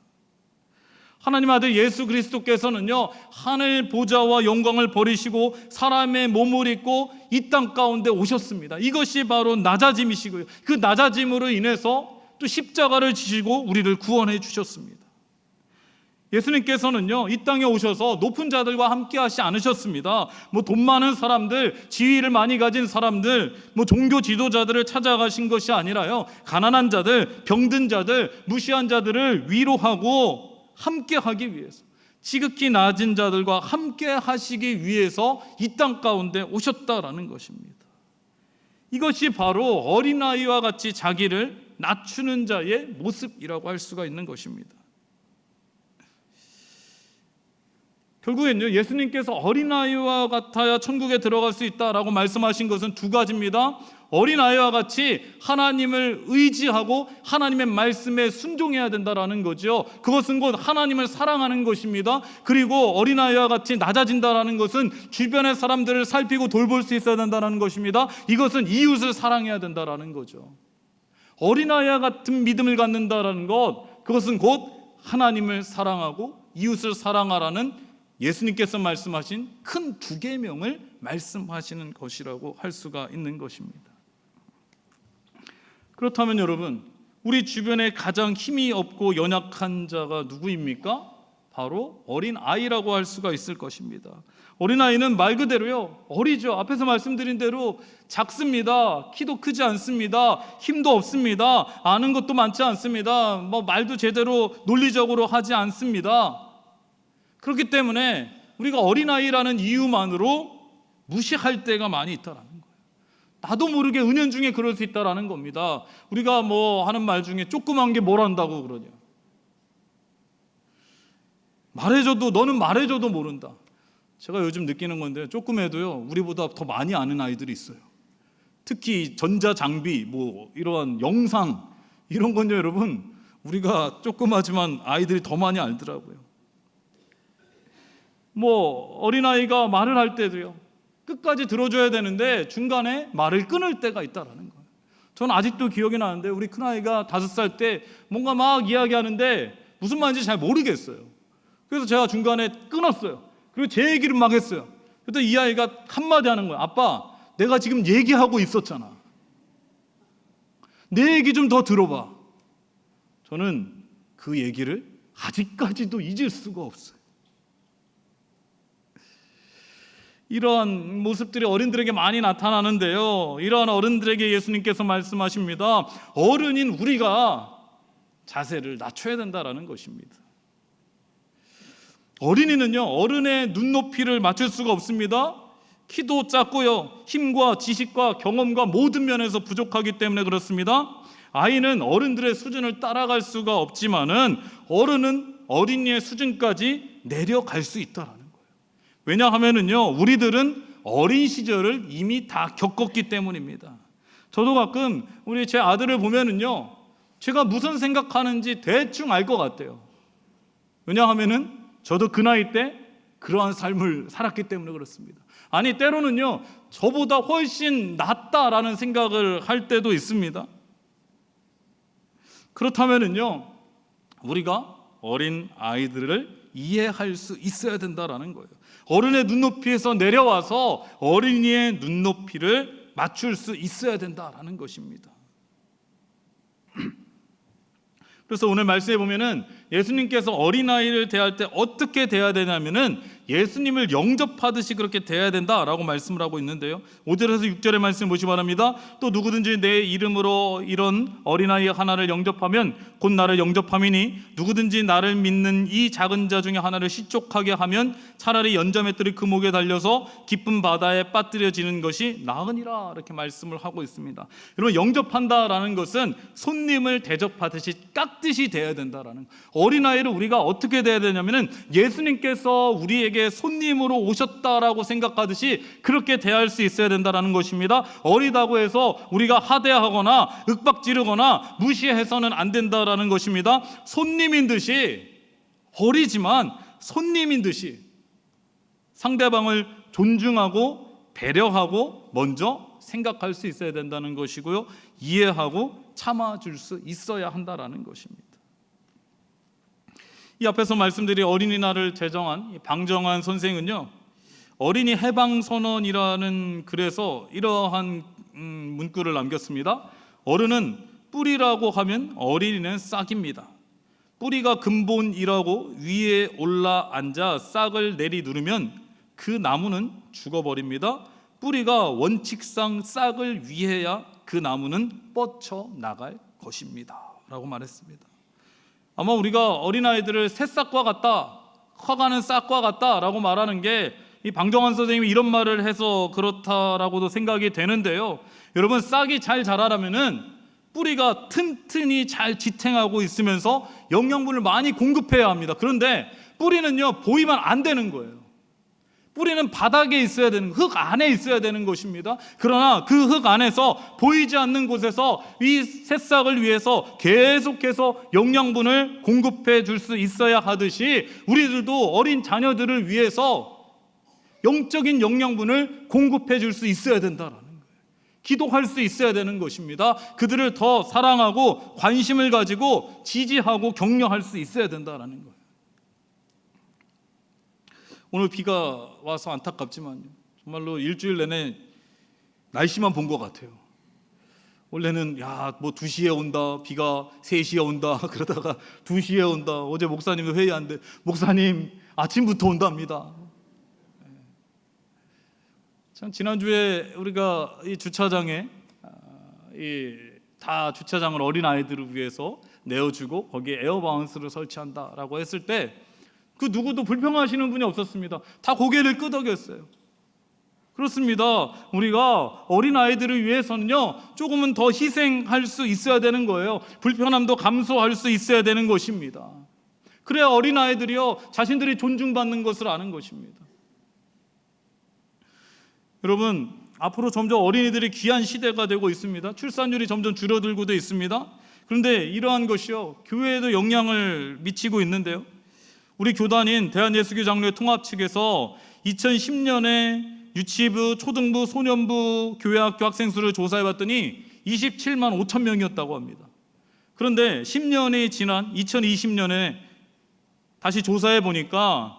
하나님 아들 예수 그리스도께서는요, 하늘 보좌와 영광을 버리시고 사람의 몸을 입고 이 땅 가운데 오셨습니다. 이것이 바로 낮아짐이시고요, 그 낮아짐으로 인해서 또 십자가를 지시고 우리를 구원해 주셨습니다. 예수님께서는요, 이 땅에 오셔서 높은 자들과 함께 하지 않으셨습니다. 돈 많은 사람들, 지위를 많이 가진 사람들, 종교 지도자들을 찾아가신 것이 아니라요, 가난한 자들, 병든 자들, 무시한 자들을 위로하고 함께 하기 위해서, 지극히 낮은 자들과 함께 하시기 위해서 이 땅 가운데 오셨다라는 것입니다. 이것이 바로 어린아이와 같이 자기를 낮추는 자의 모습이라고 할 수가 있는 것입니다. 결국엔요, 예수님께서 어린아이와 같아야 천국에 들어갈 수 있다라고 말씀하신 것은 두 가지입니다. 어린아이와 같이 하나님을 의지하고 하나님의 말씀에 순종해야 된다라는 거죠. 그것은 곧 하나님을 사랑하는 것입니다. 그리고 어린아이와 같이 낮아진다라는 것은 주변의 사람들을 살피고 돌볼 수 있어야 된다는 것입니다. 이것은 이웃을 사랑해야 된다라는 거죠. 어린아이와 같은 믿음을 갖는다라는 것, 그것은 곧 하나님을 사랑하고 이웃을 사랑하라는 예수님께서 말씀하신 큰 두 계명을 말씀하시는 것이라고 할 수가 있는 것입니다. 그렇다면 여러분, 우리 주변에 가장 힘이 없고 연약한 자가 누구입니까? 바로 어린아이라고 할 수가 있을 것입니다. 어린아이는 말 그대로요, 어리죠. 앞에서 말씀드린 대로 작습니다. 키도 크지 않습니다. 힘도 없습니다. 아는 것도 많지 않습니다. 말도 제대로 논리적으로 하지 않습니다. 그렇기 때문에 우리가 어린아이라는 이유만으로 무시할 때가 많이 있다는 거예요. 나도 모르게 은연중에 그럴 수 있다는 겁니다. 우리가 하는 말 중에 조그만 게 뭘 안다고 그러냐, 말해줘도, 너는 말해줘도 모른다. 제가 요즘 느끼는 건데, 조금해도요, 우리보다 더 많이 아는 아이들이 있어요. 특히 전자장비, 이러한 영상, 이런 건요, 여러분, 우리가 조그마지만 아이들이 더 많이 알더라고요. 어린아이가 말을 할 때도요, 끝까지 들어줘야 되는데 중간에 말을 끊을 때가 있다라는 거예요. 저는 아직도 기억이 나는데, 우리 큰아이가 5살 때 뭔가 막 이야기하는데 무슨 말인지 잘 모르겠어요. 그래서 제가 중간에 끊었어요. 그리고 제 얘기를 막 했어요. 그랬더니 이 아이가 한마디 하는 거예요. 아빠, 내가 지금 얘기하고 있었잖아. 내 얘기 좀 더 들어봐. 저는 그 얘기를 아직까지도 잊을 수가 없어요. 이러한 모습들이 어른들에게 많이 나타나는데요, 이러한 어른들에게 예수님께서 말씀하십니다. 어른인 우리가 자세를 낮춰야 된다라는 것입니다. 어린이는요, 어른의 눈높이를 맞출 수가 없습니다. 키도 작고요, 힘과 지식과 경험과 모든 면에서 부족하기 때문에 그렇습니다. 아이는 어른들의 수준을 따라갈 수가 없지만은 어른은 어린이의 수준까지 내려갈 수 있다라는 거예요. 왜냐하면은요, 우리들은 어린 시절을 이미 다 겪었기 때문입니다. 저도 가끔 우리 제 아들을 보면은요, 제가 무슨 생각하는지 대충 알 것 같아요. 왜냐하면은 저도 그 나이 때 그러한 삶을 살았기 때문에 그렇습니다. 아니, 때로는요, 저보다 훨씬 낫다라는 생각을 할 때도 있습니다. 그렇다면은요, 우리가 어린 아이들을 이해할 수 있어야 된다라는 거예요. 어른의 눈높이에서 내려와서 어린이의 눈높이를 맞출 수 있어야 된다라는 것입니다. 그래서 오늘 말씀에 보면은 예수님께서 어린아이를 대할 때 어떻게 대해야 되냐면은 예수님을 영접하듯이 그렇게 대해야 된다라고 말씀을 하고 있는데요, 5절에서 6절의 말씀 보시기 바랍니다. 또 누구든지 내 이름으로 이런 어린아이 하나를 영접하면 곧 나를 영접함이니 누구든지 나를 믿는 이 작은 자 중에 하나를 시족하게 하면 차라리 연자맷돌이 그 목에 달려서 깊은 바다에 빠뜨려지는 것이 나으니라, 이렇게 말씀을 하고 있습니다. 여러분, 영접한다라는 것은 손님을 대접하듯이 깍듯이 대해야 된다라는 거예요. 어린아이를 우리가 어떻게 대해야 되냐면은 예수님께서 우리에게 손님으로 오셨다라고 생각하듯이 그렇게 대할 수 있어야 된다라는 것입니다. 어리다고 해서 우리가 하대하거나 윽박지르거나 무시해서는 안 된다라는 것입니다. 손님인 듯이, 어리지만 손님인 듯이 상대방을 존중하고 배려하고 먼저 생각할 수 있어야 된다는 것이고요, 이해하고 참아줄 수 있어야 한다라는 것입니다. 이 앞에서 말씀드린 어린이날을 제정한 방정환 선생은요, 어린이 해방선언이라는 글에서 이러한 문구를 남겼습니다. 어른은 뿌리라고 하면 어린이는 싹입니다. 뿌리가 근본이라고 위에 올라앉아 싹을 내리누르면 그 나무는 죽어버립니다. 뿌리가 원칙상 싹을 위해야 그 나무는 뻗쳐나갈 것입니다 라고 말했습니다. 아마 우리가 어린아이들을 새싹과 같다, 커가는 싹과 같다 라고 말하는 게 이 방정환 선생님이 이런 말을 해서 그렇다라고도 생각이 되는데요, 여러분, 싹이 잘 자라려면은 뿌리가 튼튼히 잘 지탱하고 있으면서 영양분을 많이 공급해야 합니다. 그런데 뿌리는요, 보이면 안 되는 거예요. 뿌리는 바닥에 있어야 되는, 흙 안에 있어야 되는 것입니다. 그러나 그 흙 안에서 보이지 않는 곳에서 이 새싹을 위해서 계속해서 영양분을 공급해 줄 수 있어야 하듯이 우리들도 어린 자녀들을 위해서 영적인 영양분을 공급해 줄 수 있어야 된다라는 거예요. 기도할 수 있어야 되는 것입니다. 그들을 더 사랑하고 관심을 가지고 지지하고 격려할 수 있어야 된다라는 거예요. 오늘 비가 와서 안타깝지만요, 정말로 일주일 내내 날씨만 본 것 같아요. 원래는 뭐 2시에 온다, 비가 3시에 온다, 그러다가 2시에 온다. 어제 목사님도 회의하는데 목사님 아침부터 온답니다. 참, 지난주에 우리가 이 주차장에 다 주차장을 어린 아이들을 위해서 내어주고 거기에 에어바운스를 설치한다라고 했을 때 그 누구도 불평하시는 분이 없었습니다. 다 고개를 끄덕였어요. 그렇습니다. 우리가 어린 아이들을 위해서는요, 조금은 더 희생할 수 있어야 되는 거예요. 불편함도 감수할 수 있어야 되는 것입니다. 그래야 어린 아이들이요, 자신들이 존중받는 것을 아는 것입니다. 여러분, 앞으로 점점 어린이들이 귀한 시대가 되고 있습니다. 출산율이 점점 줄어들고도 있습니다. 그런데 이러한 것이요, 교회에도 영향을 미치고 있는데요, 우리 교단인 대한예수교 장로회 통합 측에서 2010년에 유치부, 초등부, 소년부 교회학교 학생 수를 조사해 봤더니 27만 5천 명이었다고 합니다. 그런데 10년이 지난 2020년에 다시 조사해 보니까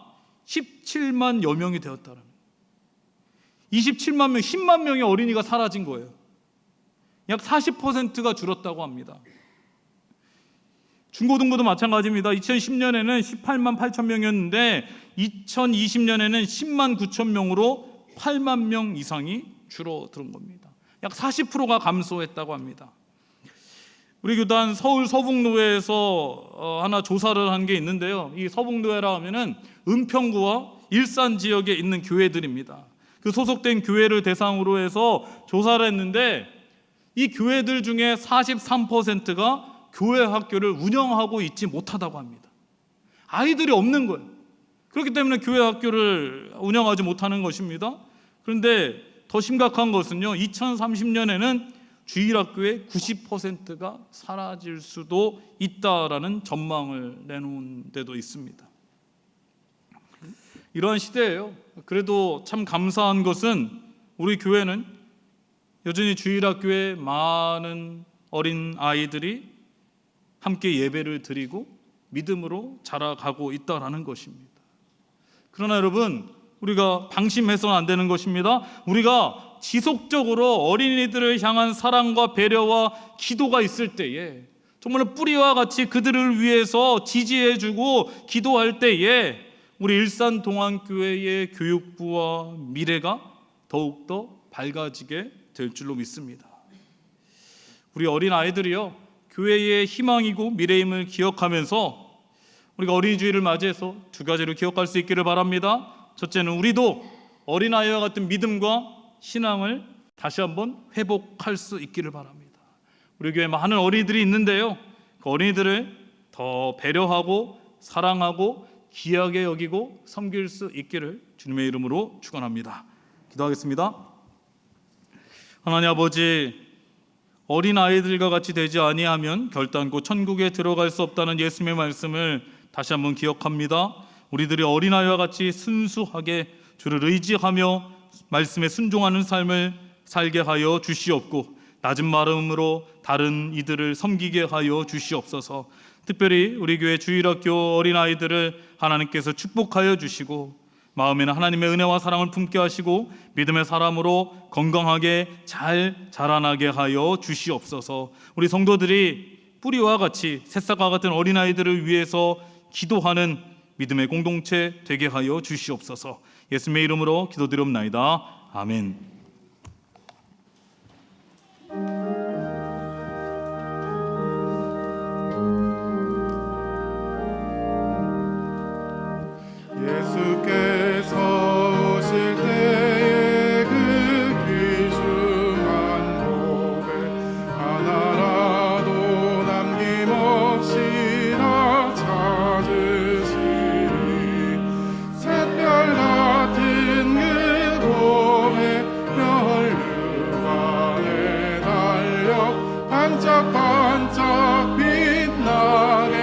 17만여 명이 되었다는 거예요. 27만 명, 10만 명의 어린이가 사라진 거예요. 약 40%가 줄었다고 합니다. 중고등부도 마찬가지입니다. 2010년에는 18만 8천 명이었는데 2020년에는 10만 9천 명으로 8만 명 이상이 줄어든 겁니다. 약 40%가 감소했다고 합니다. 우리 교단 서울 서북노회에서 하나 조사를 한 게 있는데요, 이 서북노회라 하면은 은평구와 일산 지역에 있는 교회들입니다. 그 소속된 교회를 대상으로 해서 조사를 했는데 이 교회들 중에 43%가 교회 학교를 운영하고 있지 못하다고 합니다. 아이들이 없는 거예요. 그렇기 때문에 교회 학교를 운영하지 못하는 것입니다. 그런데 더 심각한 것은요, 2030년에는 주일학교의 90%가 사라질 수도 있다라는 전망을 내놓은 데도 있습니다. 이러한 시대예요. 그래도 참 감사한 것은 우리 교회는 여전히 주일학교에 많은 어린 아이들이 함께 예배를 드리고 믿음으로 자라가고 있다라는 것입니다. 그러나 여러분, 우리가 방심해서는 안 되는 것입니다. 우리가 지속적으로 어린이들을 향한 사랑과 배려와 기도가 있을 때에, 정말 뿌리와 같이 그들을 위해서 지지해주고 기도할 때에 우리 일산동안교회의 교육부와 미래가 더욱더 밝아지게 될 줄로 믿습니다. 우리 어린 아이들이요, 교회의 희망이고 미래임을 기억하면서 우리가 어린이주일을 맞이해서 2가지를 기억할 수 있기를 바랍니다. 첫째는 우리도 어린아이와 같은 믿음과 신앙을 다시 한번 회복할 수 있기를 바랍니다. 우리 교회에 많은 어린이들이 있는데요, 그 어린이들을 더 배려하고 사랑하고 귀하게 여기고 섬길 수 있기를 주님의 이름으로 축원합니다. 기도하겠습니다. 하나님 아버지, 어린 아이들과 같이 되지 아니하면 결단코 천국에 들어갈 수 없다는 예수님의 말씀을 다시 한번 기억합니다. 우리들이 어린아이와 같이 순수하게 주를 의지하며 말씀에 순종하는 삶을 살게 하여 주시옵고, 낮은 마음으로 다른 이들을 섬기게 하여 주시옵소서. 특별히 우리 교회 주일학교 어린아이들을 하나님께서 축복하여 주시고 마음에는 하나님의 은혜와 사랑을 품게 하시고 믿음의 사람으로 건강하게 잘 자라나게 하여 주시옵소서. 우리 성도들이 뿌리와 같이 새싹과 같은 어린아이들을 위해서 기도하는 믿음의 공동체 되게 하여 주시옵소서. 예수님의 이름으로 기도드리옵나이다. 아멘. 예수께서 오실 때에 그 귀중한 복을 하나라도 남김없이 다 찾으시니 샛별 같은 그 봄에 멸류관에 달려 반짝반짝 빛나게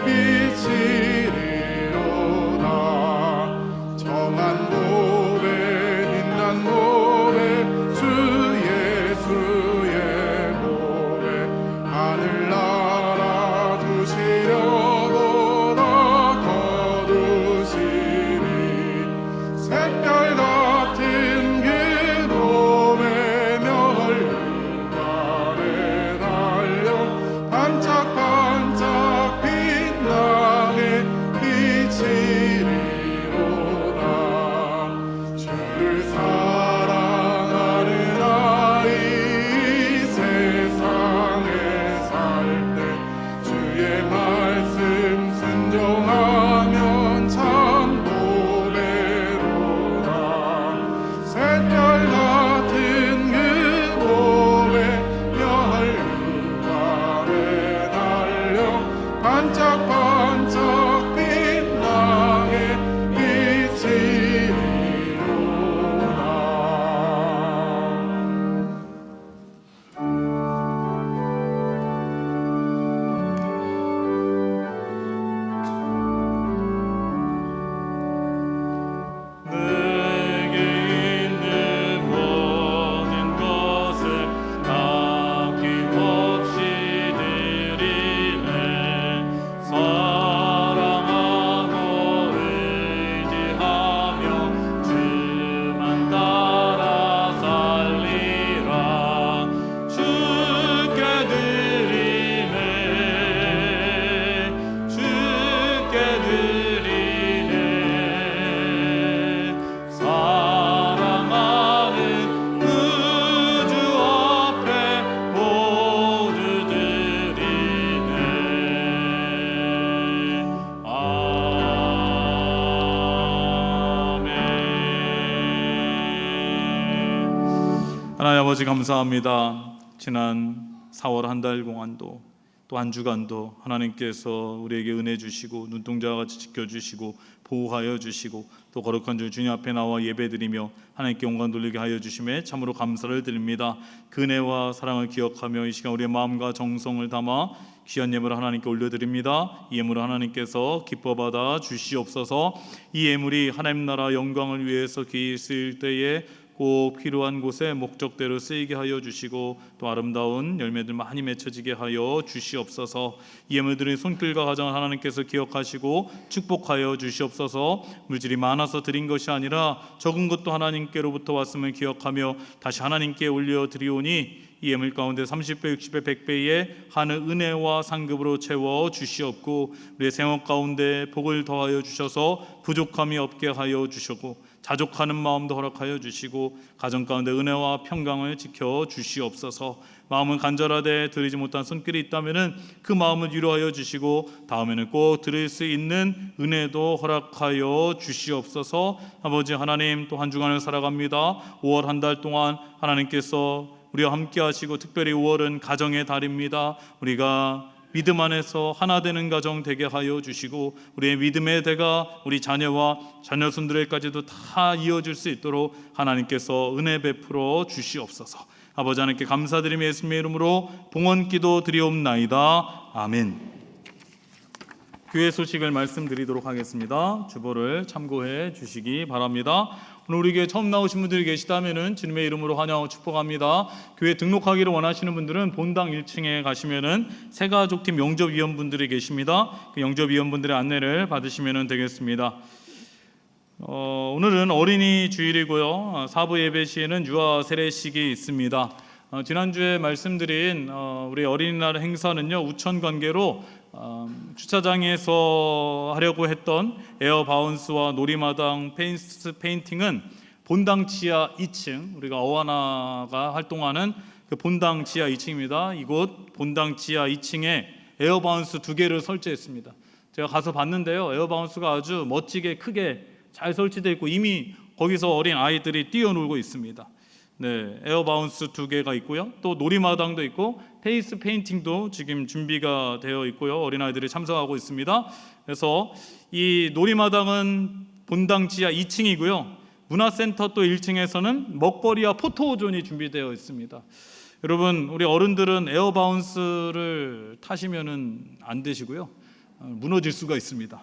비치리로다. 정한 봄에 빛난 봄에 주 예수의 봄에 하늘나라 두시려고 다 거두시니 샛별 같은 그 봄에 멸류관에 달려 반짝반짝 빛나게 비치리로다. 주를 사랑하는 아이 세상에 살 때 주의 말씀 순종하면 참 보배로다. 샛별 같은 그 봄에 멸류관에 달려 반짝반짝 빛나게 비치리로다. 내게 있는 모든 것을 아낌없이 드리네. 사랑하고 의지하며 주만 따라 살리라. 주께 드리네. 주께 드리네. 사랑하는 구주 앞에 모두 드리네. 아멘. 하나님 아버지 감사합니다. 지난 4월 한 달 동안도 또 한 주간도 하나님께서 우리에게 은혜 주시고 눈동자와 같이 지켜주시고 보호하여 주시고 또 거룩한 주 주님 앞에 나와 예배드리며 하나님께 영광 돌리게 하여 주심에 참으로 감사를 드립니다. 그 은혜와 사랑을 기억하며 이 시간 우리의 마음과 정성을 담아 귀한 예물을 하나님께 올려드립니다. 이 예물을 하나님께서 기뻐 받아 주시옵소서. 이 예물이 하나님 나라 영광을 위해서 귀히 쓰일 때에 꼭 필요한 곳에 목적대로 쓰이게 하여 주시고 또 아름다운 열매들 많이 맺혀지게 하여 주시옵소서. 이 예물들의 손길과 가정을 하나님께서 기억하시고 축복하여 주시옵소서. 물질이 많아서 드린 것이 아니라 적은 것도 하나님께로부터 왔음을 기억하며 다시 하나님께 올려드리오니 이 예물 가운데 30배, 60배, 100배의 하늘 은혜와 상급으로 채워 주시옵고 우리의 생활 가운데 복을 더하여 주셔서 부족함이 없게 하여 주시고 자족하는 마음도 허락하여 주시고 가정 가운데 은혜와 평강을 지켜 주시옵소서. 마음은 간절하되 드리지 못한 손길이 있다면 그 마음을 위로하여 주시고 다음에는 꼭 드릴 수 있는 은혜도 허락하여 주시옵소서. 아버지 하나님, 또 한 주간을 살아갑니다. 5월 한 달 동안 하나님께서 우리와 함께 하시고 특별히 5월은 가정의 달입니다. 우리가 믿음 안에서 하나 되는 가정 되게 하여 주시고 우리의 믿음의 대가 우리 자녀와 자녀손들에게까지도 다 이어질 수 있도록 하나님께서 은혜 베풀어 주시옵소서. 아버지 하나님께 감사드리며 예수님의 이름으로 봉헌기도 드리옵나이다. 아멘. 교회 소식을 말씀드리도록 하겠습니다. 주보를 참고해 주시기 바랍니다. 오늘 우리 교회 처음 나오신 분들이 계시다면은 주님의 이름으로 환영하고 축복합니다. 교회 등록하기를 원하시는 분들은 본당 1층에 가시면은 새가족팀 영접위원분들이 계십니다. 그 영접위원분들의 안내를 받으시면 되겠습니다. 오늘은 어린이 주일이고요. 사부 예배 시에는 유아 세례식이 있습니다. 지난주에 말씀드린 우리 어린이날 행사는요, 우천 관계로 주차장에서 하려고 했던 에어 바운스와 놀이마당 페인팅은 본당 지하 2층, 우리가 어와나가 활동하는 그 본당 지하 2층입니다. 이곳 본당 지하 2층에 에어 바운스 2개를 설치했습니다. 제가 가서 봤는데요, 에어 바운스가 아주 멋지게 크게 잘 설치되어 있고 이미 거기서 어린 아이들이 뛰어놀고 있습니다. 네, 에어 바운스 2개가 있고요. 또 놀이마당도 있고 페이스 페인팅도 지금 준비가 되어 있고요. 어린아이들이 참석하고 있습니다. 그래서 이 놀이마당은 본당 지하 2층이고요. 문화센터 또 1층에서는 먹거리와 포토존이 준비되어 있습니다. 여러분, 우리 어른들은 에어 바운스를 타시면은 안 되시고요. 무너질 수가 있습니다.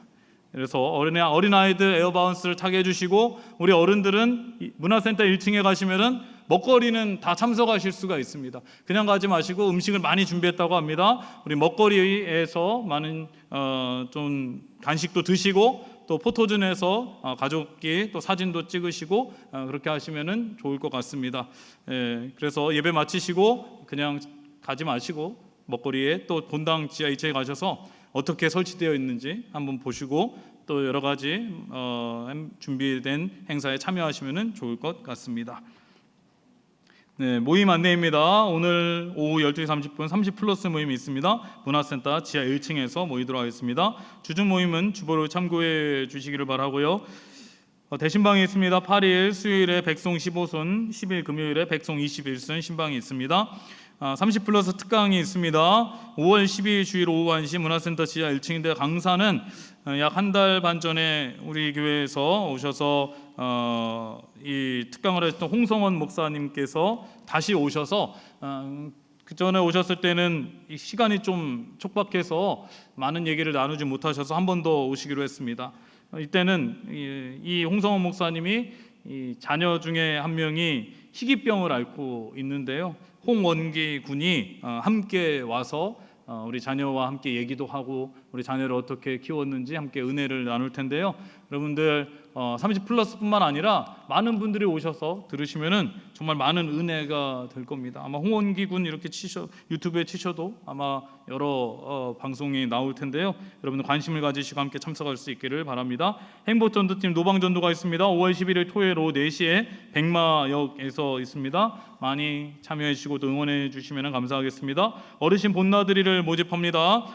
그래서 어린아이들 에어 바운스를 타게 해주시고, 우리 어른들은 문화센터 1층에 가시면은 먹거리는 다 참석하실 수가 있습니다. 그냥 가지 마시고 음식을 많이 준비했다고 합니다. 우리 먹거리에서 많은 좀 간식도 드시고 또 포토존에서 가족끼리 또 사진도 찍으시고 그렇게 하시면은 좋을 것 같습니다. 그래서 예배 마치시고 그냥 가지 마시고 먹거리에 또 본당 지하 2층에 가셔서 어떻게 설치되어 있는지 한번 보시고 또 여러 가지 준비된 행사에 참여하시면 좋을 것 같습니다. 네, 모임 안내입니다. 오늘 오후 12시 30분 30플러스 모임이 있습니다. 문화센터 지하 1층에서 모이도록 하겠습니다. 주중 모임은 주보를 참고해 주시기를 바라고요. 대신방이 있습니다. 8일 수요일에 백송 15순, 10일 금요일에 백송 21순 신방이 있습니다. 30플러스 특강이 있습니다. 5월 12일 주일 오후 1시 문화센터 지하 1층인데, 강사는 약 한 달 반 전에 우리 교회에서 오셔서 이 특강을 하셨던 홍성원 목사님께서 다시 오셔서 그 전에 오셨을 때는 이 시간이 좀 촉박해서 많은 얘기를 나누지 못하셔서 한 번 더 오시기로 했습니다. 이때는 이 홍성원 목사님이 이 자녀 중에 한 명이 희귀병을 앓고 있는데요. 홍원기 군이 함께 와서 우리 자녀와 함께 얘기도 하고 우리 자녀를 어떻게 키웠는지 함께 은혜를 나눌 텐데요. 여러분들 30플러스뿐만 아니라 많은 분들이 오셔서 들으시면은 정말 많은 은혜가 될 겁니다. 아마 홍원기 군 이렇게 유튜브에 치셔도 아마 여러 방송이 나올 텐데요. 여러분들 관심을 가지시고 함께 참석할 수 있기를 바랍니다. 행복전도팀 노방전도가 있습니다. 5월 11일 토요일 오후 4시에 백마역에서 있습니다. 많이 참여해 주시고 또 응원해 주시면 감사하겠습니다. 어르신 본나들이를 모집합니다.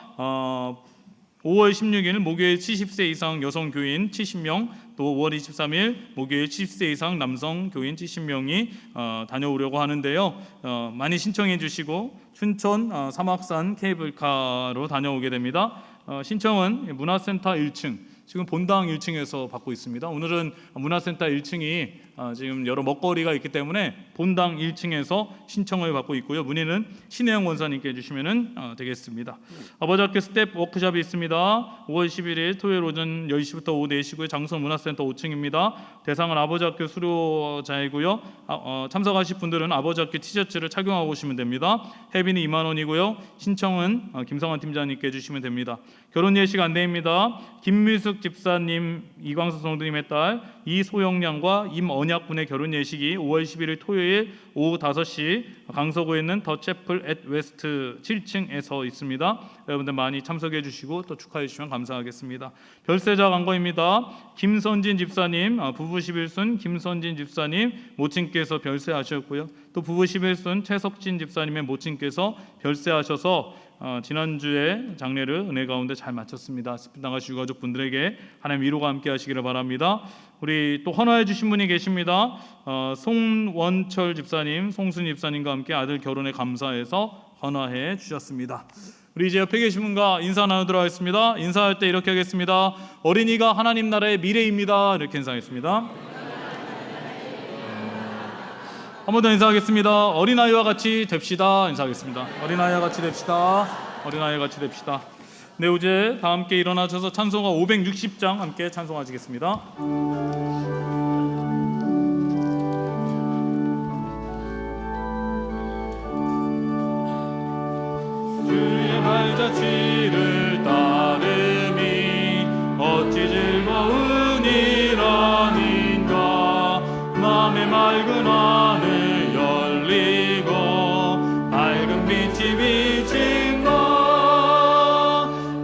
5월 16일 목요일 70세 이상 여성 교인 70명, 또 5월 23일 목요일 70세 이상 남성 교인 70명이 다녀오려고 하는데요. 많이 신청해 주시고 춘천 사막산 케이블카로 다녀오게 됩니다. 신청은 문화센터 1층, 지금 본당 1층에서 받고 있습니다. 오늘은 문화센터 1층이 지금 여러 먹거리가 있기 때문에 본당 1층에서 신청을 받고 있고요. 문의는 신혜영 원사님께 해주시면 되겠습니다. 아버지학교 스텝 워크숍이 있습니다. 5월 11일 토요일 오전 10시부터 오후 4시고요. 장소 문화센터 5층입니다. 대상은 아버지학교 수료자이고요. 참석하실 분들은 아버지학교 티셔츠를 착용하고 오시면 됩니다. 회비는 2만 원이고요. 신청은 김성환 팀장님께 해주시면 됩니다. 결혼 예식 안내입니다. 김미숙 집사님, 이광수 성도님의 딸 이소영양과 임언약 군의 결혼 예식이 5월 11일 토요일 오후 5시 강서구에 있는 더 채플 앳 웨스트 7층에서 있습니다. 여러분들 많이 참석해 주시고 또 축하해 주시면 감사하겠습니다. 별세자 광고입니다. 김선진 집사님, 부부 11순 김선진 집사님 모친께서 별세하셨고요. 또 부부 11순 최석진 집사님의 모친께서 별세하셔서 지난주에 장례를 은혜 가운데 잘 마쳤습니다. 스피 나가신 유가족분들에게 하나님 위로가 함께 하시기를 바랍니다. 우리 또 헌화해 주신 분이 계십니다. 송원철 집사님, 송순 집사님과 함께 아들 결혼에 감사해서 헌화해 주셨습니다. 우리 이제 옆에 계신 분과 인사 나누도록 하겠습니다. 인사할 때 이렇게 하겠습니다. 어린이가 하나님 나라의 미래입니다. 이렇게 인사하겠습니다. 한 번 더 인사하겠습니다. 어린아이와 같이 됩시다. 인사하겠습니다. 어린아이와 같이 됩시다. 어린아이와 같이 됩시다. 네, 이제 다 함께 일어나셔서 찬송가 560장 함께 찬송하시겠습니다. 발자취를 따름이 어찌 즐거운 일 아닌가. 맘의 맑은 하늘 열리고 밝은 빛이 비친다.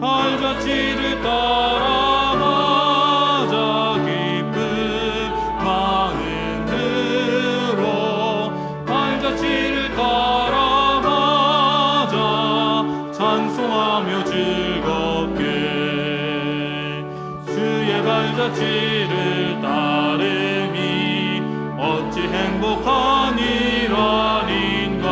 발자취를 따라가자 기쁜 마음으로. 발자취를 따라가자 찬송하며 즐겁게. 주의 발자취를 따름이 어찌 행복한 일 아닌가.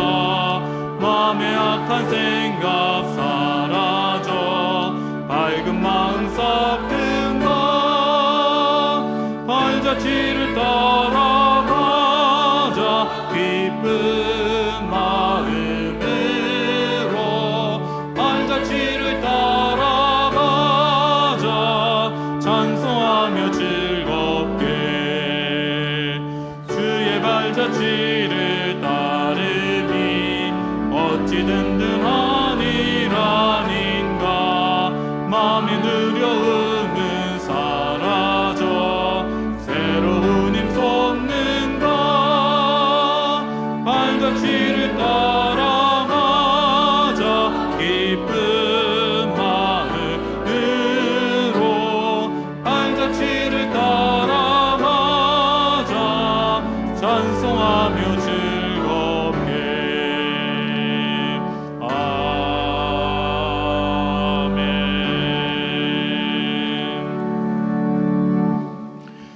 맘의 악한 생각 사라져 밝은 마음 싹든다. 발자취를 따라가자 기쁜 마음으로. 발자취를 따라가자 찬송하며 즐겁게. 주의 발자취를 따름이 어찌 든든한 일 아닌가. 마음의 두려움은 사라져 새로운 힘 솟는다. 발자취를 따라가자 기쁜 마음으로. 발자취를 따라가자 찬송하며 즐겁게.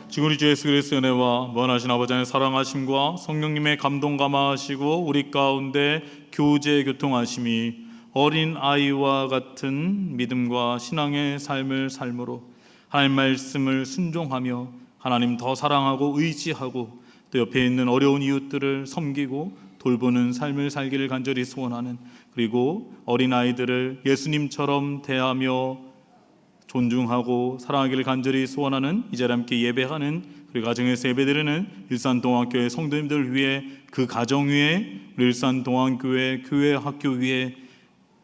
지금 우리 주 예수 그리스도의 은혜와 무한하신 아버지 하나님의 사랑하심과 성령님의 감동 감화하시고 우리 가운데 교제 교통하심이 어린 아이와 같은 믿음과 신앙의 삶을 삶으로 하나님 말씀을 순종하며 하나님 더 사랑하고 의지하고 또 옆에 있는 어려운 이웃들을 섬기고 돌보는 삶을 살기를 간절히 소원하는, 그리고 어린 아이들을 예수님처럼 대하며 존중하고 사랑하기를 간절히 소원하는 이 자리에 함께 예배하는 우리 가정에서 예배드리는 일산동안교회 성도님들 위해, 그 가정 위에, 우리 일산동안교회 교회 학교 위에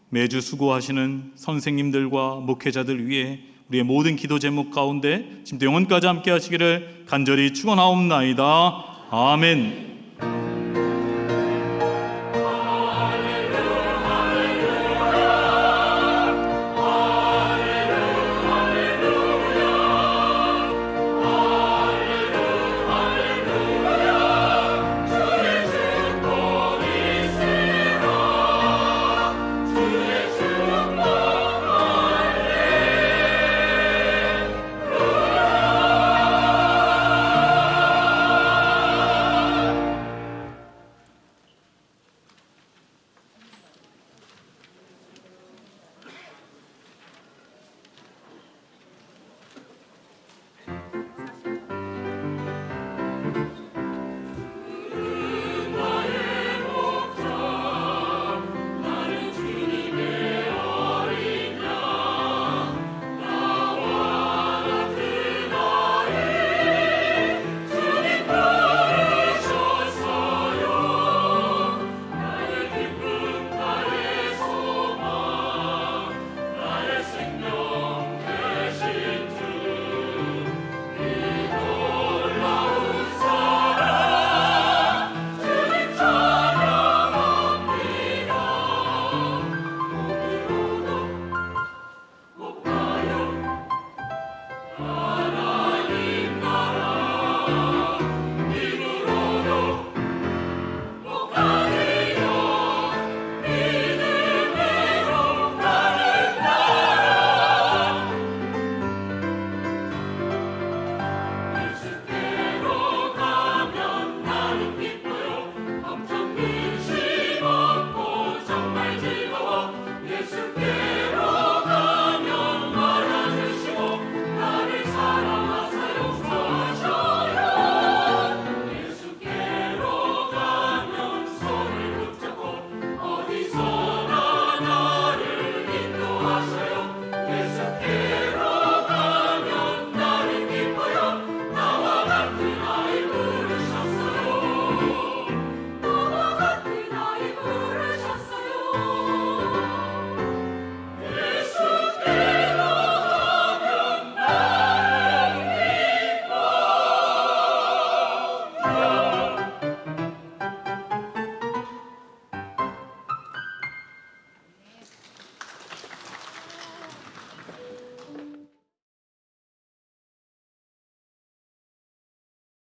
매주 수고하시는 선생님들과 목회자들 위해 우리의 모든 기도 제목 가운데 지금부터 영원까지 함께 하시기를 간절히 축원하옵나이다. 아멘.